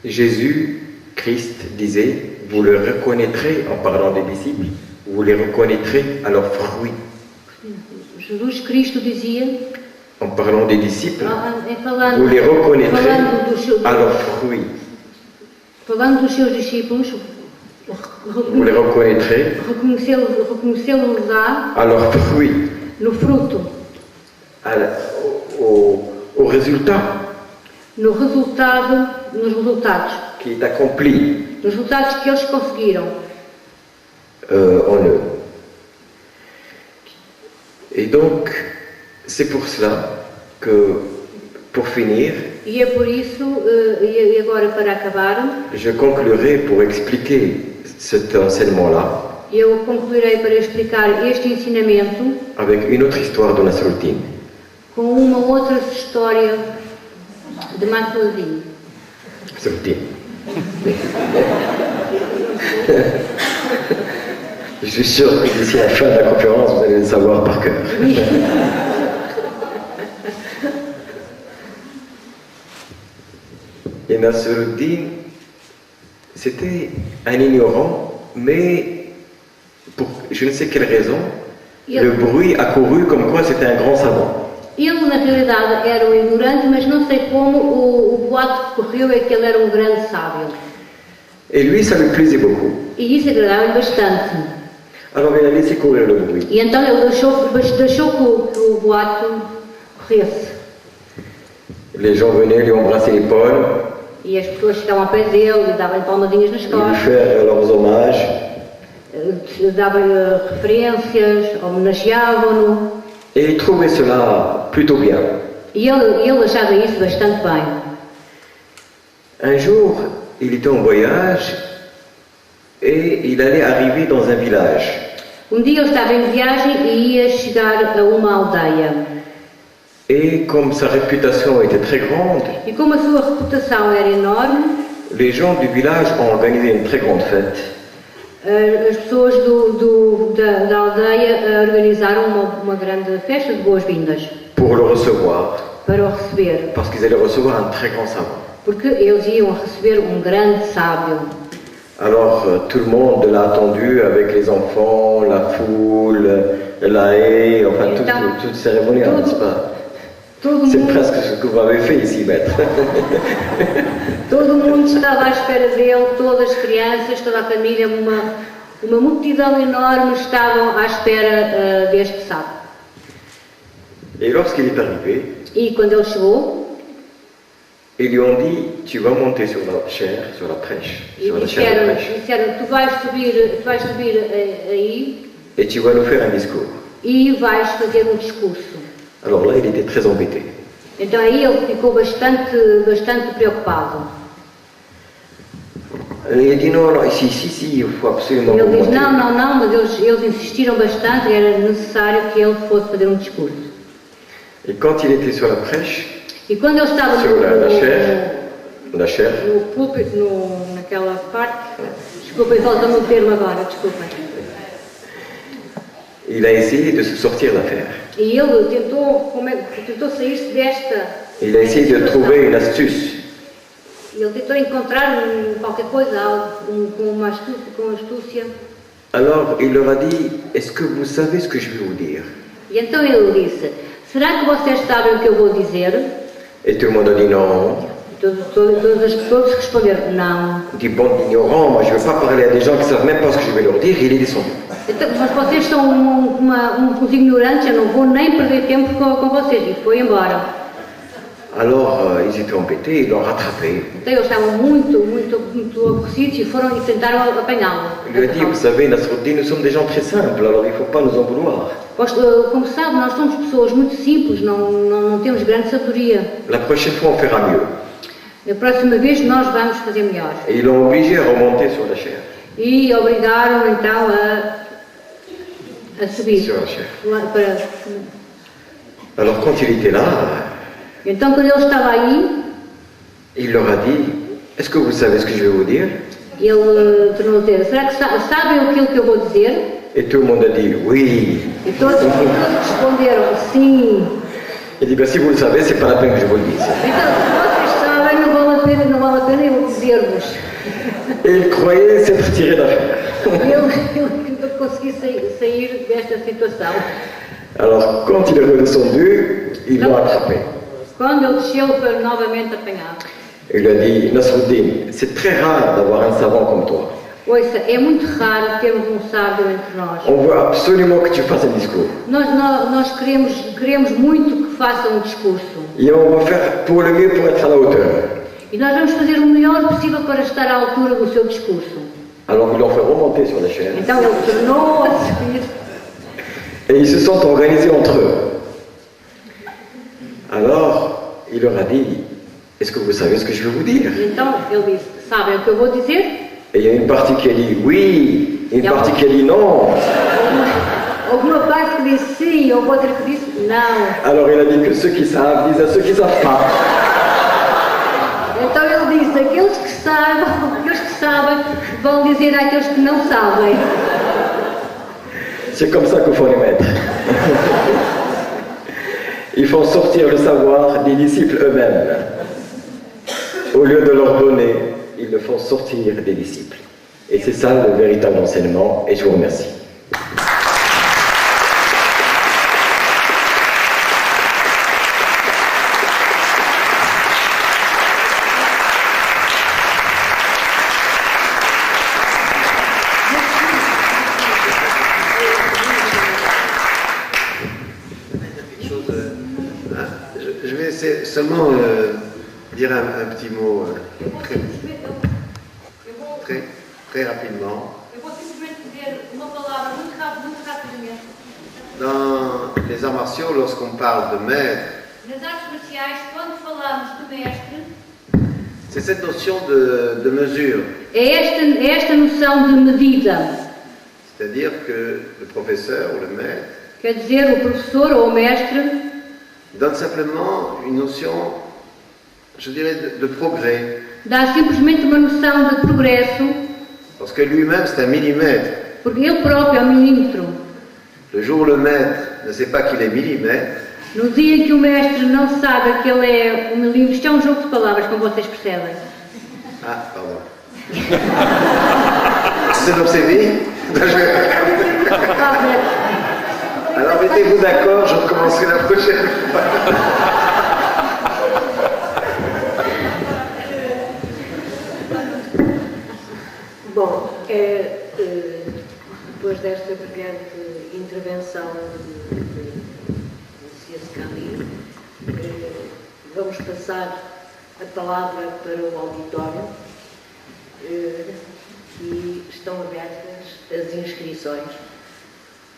Jésus, Christ disait, vous le reconnaîtrez en parlant des disciples, vous les reconnaîtrez à leurs fruits. Jesus Cristo dizia, En parlant des disciples, falando, vous les reconnaîtrez falando dos seus, à leurs fruits. falando dos seus discípulos, Vous les reconnaîtrez reconhecê-los-á à leurs fruits, no fruto, au résultat no resultado, nos resultados, qui est accompli nos resultados que eles conseguiram. en eux. Et donc, c'est pour cela que, pour finir, E é por isso, e agora para acabar, je conclurai pour expliquer cet enseignement-là eu concluirei para explicar este ensinamento avec une autre histoire de Nasruddin. com uma outra história de Nasruddin. Nasruddin. Je suis sûr que d'ici la fin de la conférence, vous allez le savoir par cœur. Oui. Et Nasruddin, c'était un ignorant, mais pour je ne sais quelle raison, le bruit a couru comme quoi c'était un grand savant. Ele, na realidade, era um ignorante, mas não sei como o boato que correu é que ele era um grande sábio. Et lui, ça lui plaisait beaucoup. E isso agradava-lhe bastante. Alors il a laissé courir le bruit. E então ele deixou que o boato corresse. Les gens venaient lui embrasser l'épaule, E as pessoas chegavam ao pé dele, lhe davam-lhe palmadinhas nas lui costas, faire leurs hommages. davam-lhe referências, homenageavam-no. Et il trouvait cela plutôt bien. E ele achava isso bastante bem. Un jour, il était en voyage et il allait arriver dans un village. Um dia ele estava em viagem e ia chegar a uma aldeia. Et comme sa réputation était très grande, E como a sua reputação era enorme, les gens du village ont organisé une très grande fête. as pessoas da aldeia organizaram uma grande festa de boas-vindas Pour le recevoir, para o receber, parce qu'ils allaient recevoir un très grand savant. porque eles iam receber um grande sábio. Alors tout le monde l'a attendu avec les enfants, la foule, la haie, enfin toute cérémoniale, n'est-ce pas? Todo C'est mundo, presque ce que vous avez fait ici, maître. todo mundo estava à espera dele, todas as crianças, toda a família, uma multidão enorme estavam à espera deste sábio. Et lorsqu'il est arrivé, E quando ele chegou, ils lui ont dit, tu vas monter sur la chaire, sur la prêche, e sur la chaire de prêche, disseram, tu vais subir aí et tu vas nous faire un discours. e vais fazer um discurso. Alors là, il était très embêté. Então aí ele ficou bastante preocupado. Il a dit, non, non, si, il faut absolument Ele diz, monter. não, mas eles insistiram bastante, era necessário que ele fosse fazer um discurso. Et quand il était sur la prêche, E quando ele estava sur la chaire, no púlpito, naquela parte, desculpem, falta-me o termo agora, desculpem. il a essayé de se sortir d'affaire. E ele tentou sair-se desta. Il a essayé de trouver une astuce. Ele tentou encontrar qualquer coisa, algo com astúcia. Alors il leur a dit, est-ce que vous savez ce que je vais vous dire? E então ele disse, será que vocês sabem o que eu vou dizer? Et tout le monde a dit non. Todas as pessoas responderam, não. Il dit, bande d'ignorants, moi je ne veux pas parler à des gens qui ne savent même pas ce que je vais leur dire. Il est descendu. Então, mas vocês são uns ignorantes, eu não vou nem perder tempo com vocês. E foi embora. Alors ils étaient embêtés, ils l'ont rattrapé. Então eles estavam muito aborrecidos e tentaram apanhá-lo. Il lui a dit, vous savez, Nasruddin, nous sommes des gens très simples, alors il ne faut pas nous en vouloir. Como sabe, nós somos pessoas muito simples, não temos grande sabedoria. La prochaine fois, on fera mieux. Da próxima vez nós vamos fazer melhor. Et ils l'ont obligé à remonter sur la chaire. E obrigaram então a subir. Sur la chaire. Para... Alors quand il était là, Então quando ele estava aí, il leur a dit, est-ce que vous savez ce que je vais vous dire? ele tornou a dizer, será que sabem aquilo que eu vou dizer? Et tout le monde a dit, oui. E todos responderam, sim. Il dit, ben, si vous le savez, c'est pas la peine que je vous le dise. Então, se vocês sabem, não vale a pena eu dizer-vos. Et il croyait s'être tiré d'affaire. Ele eu consegui sair desta situação. Alors, quand il est redescendu, ils l'ont attrapé. Quando ele desceu, foi novamente apanhado. Il lui a dit, Nasruddin, c'est très rare d'avoir un savant comme toi. Ouça, é muito raro termos um sábio entre nós. On veut absolument que tu fasses un discours. Nós queremos muito que faça um discurso. Et on va faire pour le mieux pour être à la hauteur. E nós vamos fazer o melhor possível para estar à altura do seu discurso. Alors ils l'ont fait remonter sur les chaises. Então ele tornou a subir. Et ils se sont organisés entre eux. Alors, il leur a dit, est-ce que vous savez ce que je vais vous dire? Então ele disse, sabem o que eu vou dizer? Et il y a une partie qui a dit oui, et une partie qui a dit non. Houve uma parte que disse sim, houve outra que disse não. Alors il a dit que ceux qui savent disent à ceux qui ne savent pas. Então ele disse, aqueles que sabem vão dizer àqueles que não sabem. C'est comme ça qu'il faut les mettre. Ils font sortir le savoir des disciples eux-mêmes. Au lieu de leur donner, ils le font sortir des disciples. Et c'est ça le véritable enseignement, et je vous remercie. Je vais seulement dire un petit mot très rapidement. Eu vou simplesmente dizer uma palavra muito rapidamente. Dans les arts martiaux, lorsqu'on parle de maître, Nas artes marciais, quando falamos de mestre, c'est cette notion de mesure. É esta noção de medida. C'est-à-dire que le professeur ou le maître Quer dizer, o professor ou o mestre donne simplement une notion, je dirais, de progrès. dá simplesmente uma noção de progresso, Parce que lui-même, c'est un millimètre. porque ele próprio é um milímetro. Le jour où le maître ne sait pas qu'il est millimètre, No dia em que o mestre não sabe que ele é um milímetro, isto é um jogo de palavras, como vocês percebem. ah, pardon. Vous observé? Alors mettez-vous d'accord, je recommencerai la prochaine fois. Bom, depois desta brilhante intervenção de Ciência Camilo, vamos passar a palavra para o auditório e estão abertas as inscrições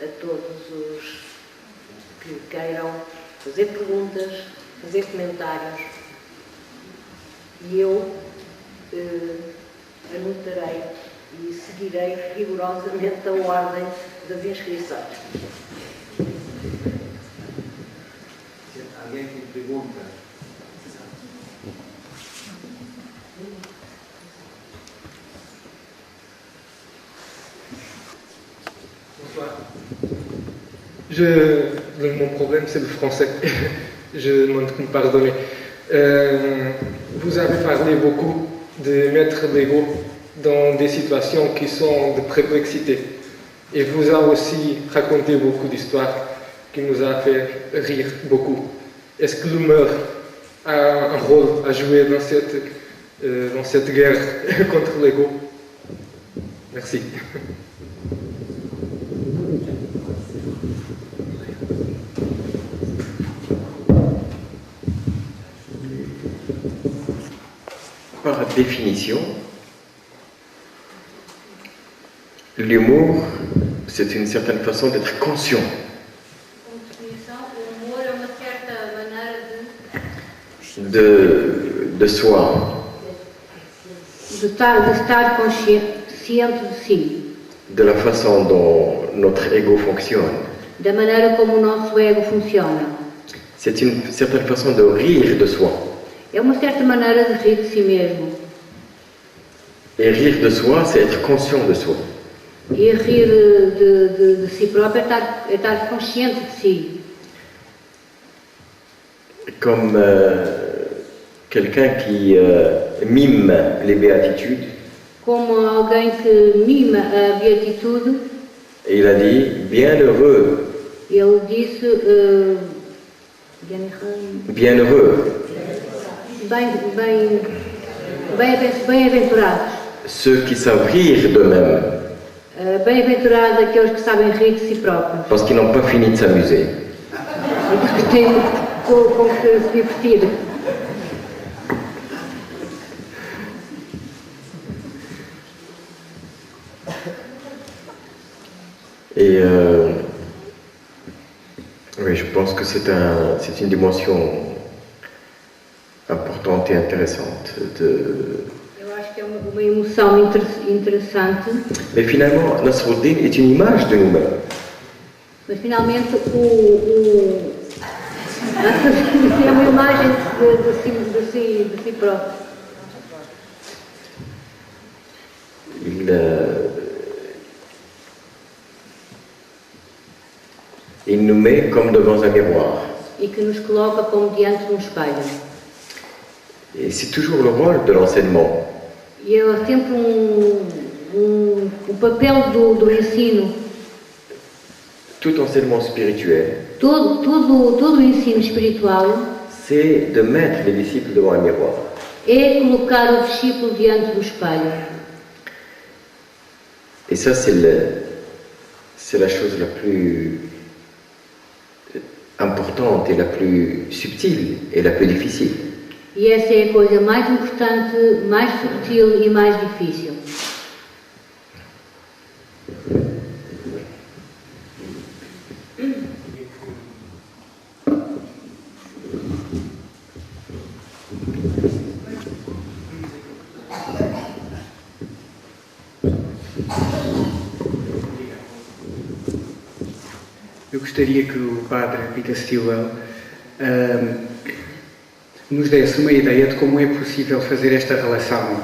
a todos os que queiram fazer perguntas, fazer comentários, e eu anotarei e seguirei rigorosamente a ordem das inscrições. Alguém que pergunta? Bonsoir. Mon problème, c'est le français. Je demande de me pardonner. Vous avez parlé beaucoup de mettre l'ego dans des situations qui sont de perplexité. Et vous avez aussi raconté beaucoup d'histoires qui nous a fait rire beaucoup. Est-ce que l'humeur a un rôle à jouer dans cette guerre contre l'ego? Merci. Par définition, l'humour, c'est une certaine façon d'être conscient. Como definição, o humor é uma certa maneira De soi, de estar consciente de si, de la façon dont notre ego fonctionne. da maneira como o nosso ego funciona. C'est une certaine façon de rire de soi. É uma certa maneira de rir de si mesmo. Et rire de soi, c'est être conscient de soi. E rir de si próprio é estar consciente de si. Comme quelqu'un qui mime les béatitudes, Como alguém que mima a beatitude, Et il a dit bienheureux. Ele disse Bienheureux. Bem-aventurados. Ceux qui savent rire d'eux-mêmes. Bem-aventurados aqueles que sabem rir de si próprios. Parce qu'ils n'ont pas fini de s'amuser. E que têm como se divertir. Et oui, je pense que c'est une dimension importante et intéressante. Eu acho que é uma emoção interessante. Mais finalement, Nasruddin est une image de nous-mêmes. Mas finalmente é uma imagem de si próprio. Il nous met comme devant un miroir. E que nos coloca como diante de um espelho. Et c'est toujours le rôle de l'enseignement. E é sempre o papel do ensino. Tout enseignement spirituel, Todo o ensino espiritual c'est de mettre les disciples devant un miroir. é colocar o discípulo diante do espelho. Et ça, c'est la chose la plus importante et la plus subtile et la plus difficile. E essa é a coisa mais importante, mais sutil e mais difícil. Eu gostaria que o Padre Peter Stilwell nos desse uma ideia de como é possível fazer esta relação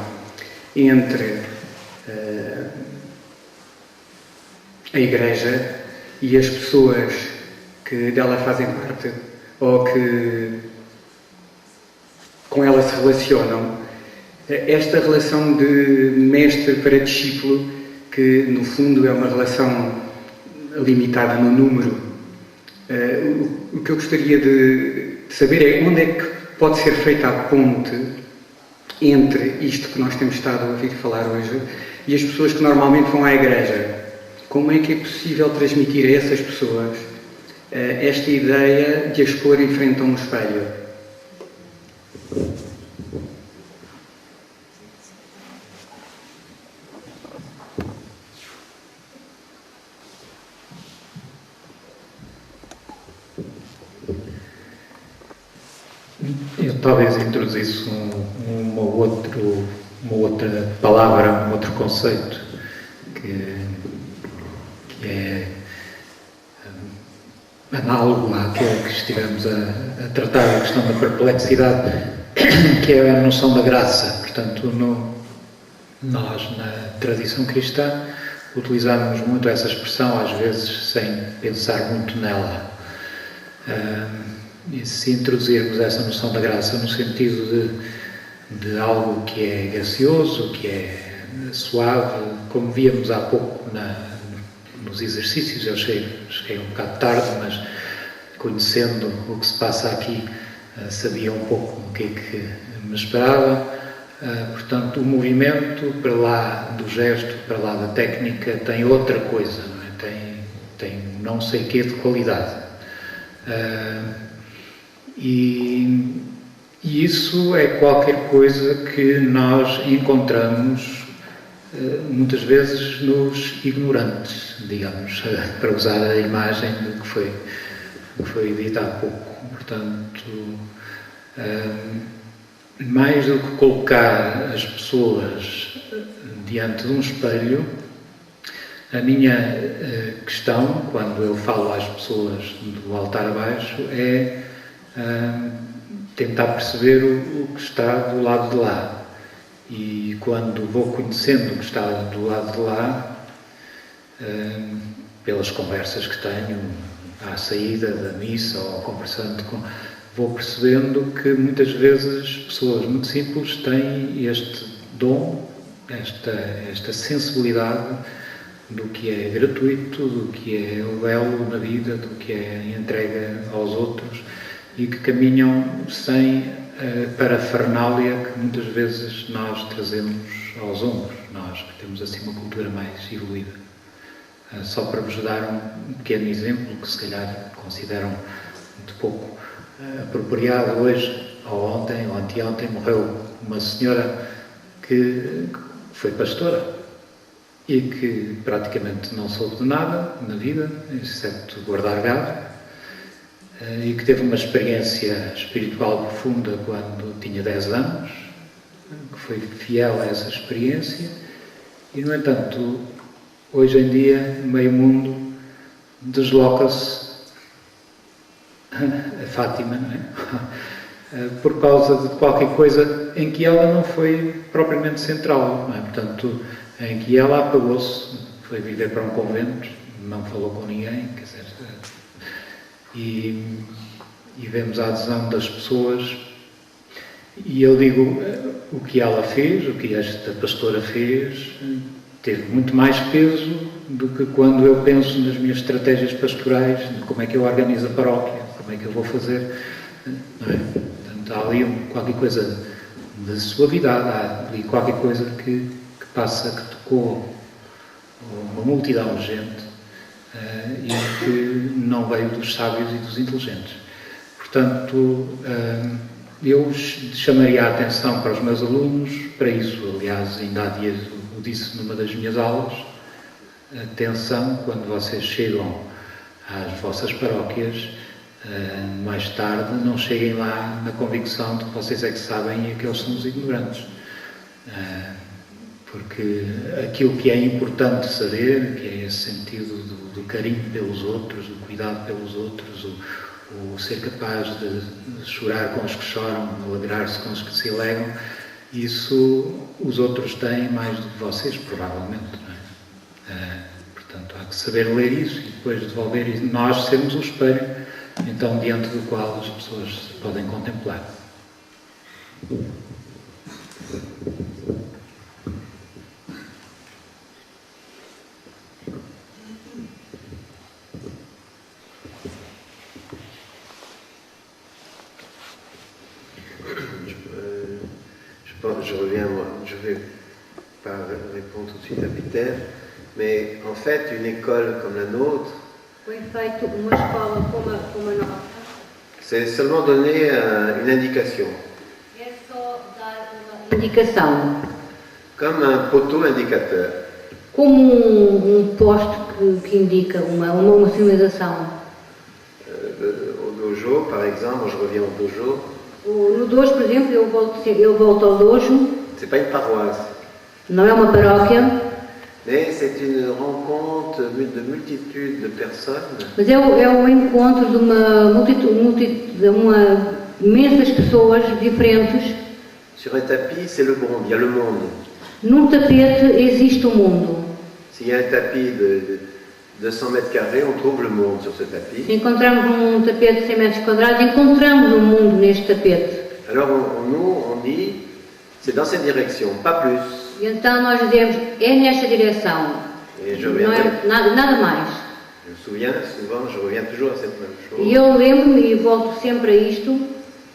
entre a Igreja e as pessoas que dela fazem parte ou que com ela se relacionam. Esta relação de mestre para discípulo, que no fundo é uma relação limitada no número. O que eu gostaria de saber é onde é que pode ser feita a ponte entre isto que nós temos estado a ouvir falar hoje e as pessoas que normalmente vão à Igreja. Como é que é possível transmitir a essas pessoas esta ideia de as pôr em frente a um espelho? Eu talvez introduzisse uma outra palavra, um outro conceito que é análogo àquele que estivemos a tratar, a questão da perplexidade, que é a noção da graça. Portanto, nós, na tradição cristã, utilizamos muito essa expressão, às vezes sem pensar muito nela. E se introduzirmos essa noção da graça no sentido de algo que é gracioso, que é suave, como víamos há pouco nos exercícios, eu cheguei um bocado tarde, mas conhecendo o que se passa aqui, sabia um pouco o que é que me esperava. Portanto, o movimento, para lá do gesto, para lá da técnica, tem outra coisa, não é? Tem não sei quê de qualidade. E isso é qualquer coisa que nós encontramos muitas vezes nos ignorantes, digamos, para usar a imagem do que foi dito há pouco. Portanto, mais do que colocar as pessoas diante de um espelho, a minha questão, quando eu falo às pessoas do altar abaixo, é tentar perceber o que está do lado de lá. E quando vou conhecendo o que está do lado de lá, pelas conversas que tenho à saída da missa ou conversando vou percebendo que muitas vezes pessoas muito simples têm este dom, esta sensibilidade do que é gratuito, do que é o belo na vida, do que é a entrega aos outros e que caminham sem a parafernália que muitas vezes nós trazemos aos ombros, nós que temos assim uma cultura mais evoluída. Só para vos dar um pequeno exemplo que se calhar consideram muito pouco apropriado, hoje ou ontem ou anteontem morreu uma senhora que foi pastora e que praticamente não soube de nada na vida, exceto guardar gado, e que teve uma experiência espiritual profunda quando tinha 10 anos, que foi fiel a essa experiência e, no entanto, hoje em dia, meio mundo desloca-se a Fátima, não é? Por causa de qualquer coisa em que ela não foi propriamente central, não é? Portanto, em que ela apagou-se, foi viver para um convento, não falou com ninguém, quer dizer, e vemos a adesão das pessoas. E eu digo, o que ela fez, o que esta pastora fez, teve muito mais peso do que quando eu penso nas minhas estratégias pastorais, de como é que eu organizo a paróquia, como é que eu vou fazer, não é? Portanto, há ali qualquer coisa de suavidade, há ali qualquer coisa que passa, que tocou uma multidão de gente e que não veio dos sábios e dos inteligentes. Portanto, eu chamaria a atenção para os meus alunos, para isso, aliás, ainda há dias o disse numa das minhas aulas, atenção quando vocês chegam às vossas paróquias, mais tarde, não cheguem lá na convicção de que vocês é que sabem e aqueles são os ignorantes. Porque aquilo que é importante saber, que é esse sentido do carinho pelos outros, do cuidado pelos outros, o ser capaz de chorar com os que choram, alegrar-se com os que se alegram, isso os outros têm mais do que vocês, provavelmente. Não é? Portanto, há que saber ler isso e depois devolver, e nós sermos o espelho, então, diante do qual as pessoas se podem contemplar. Je vais pas répondre tout de suite à Peter, mais en fait, une école comme la nôtre, c'est seulement donner une indication. Comme un poteau indicateur. Como poste que indica uma sinalização. Au dojo, par exemple, je reviens au dojo. No dojo, por exemplo, eu volto ao dojo. C'est pas une paroisse. Não é uma paróquia. Mais c'est une rencontre de multitudes de personnes. Mas é o encontro de uma imensas pessoas diferentes. Sur un tapis, c'est le monde, il y a le monde. Num tapete existe o mundo. S'il y a un tapis de 100 mètres carrés, on trouve le monde sur ce tapis. Se encontramos tapete de 100 metros quadrados, encontramos o mundo neste tapete. Alors on dit, c'est dans cette direction, pas plus. E então nós dizemos, é nesta direção. Não é nada mais. Je me souviens, souvent, je reviens toujours à cette même chose. E eu lembro-me e volto sempre a isto.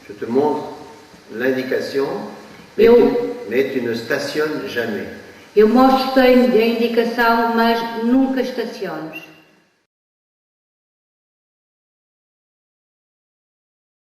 Je te montre l'indication, mais tu ne stationnes jamais. Eu mostro-te a indicação, mas nunca estaciones.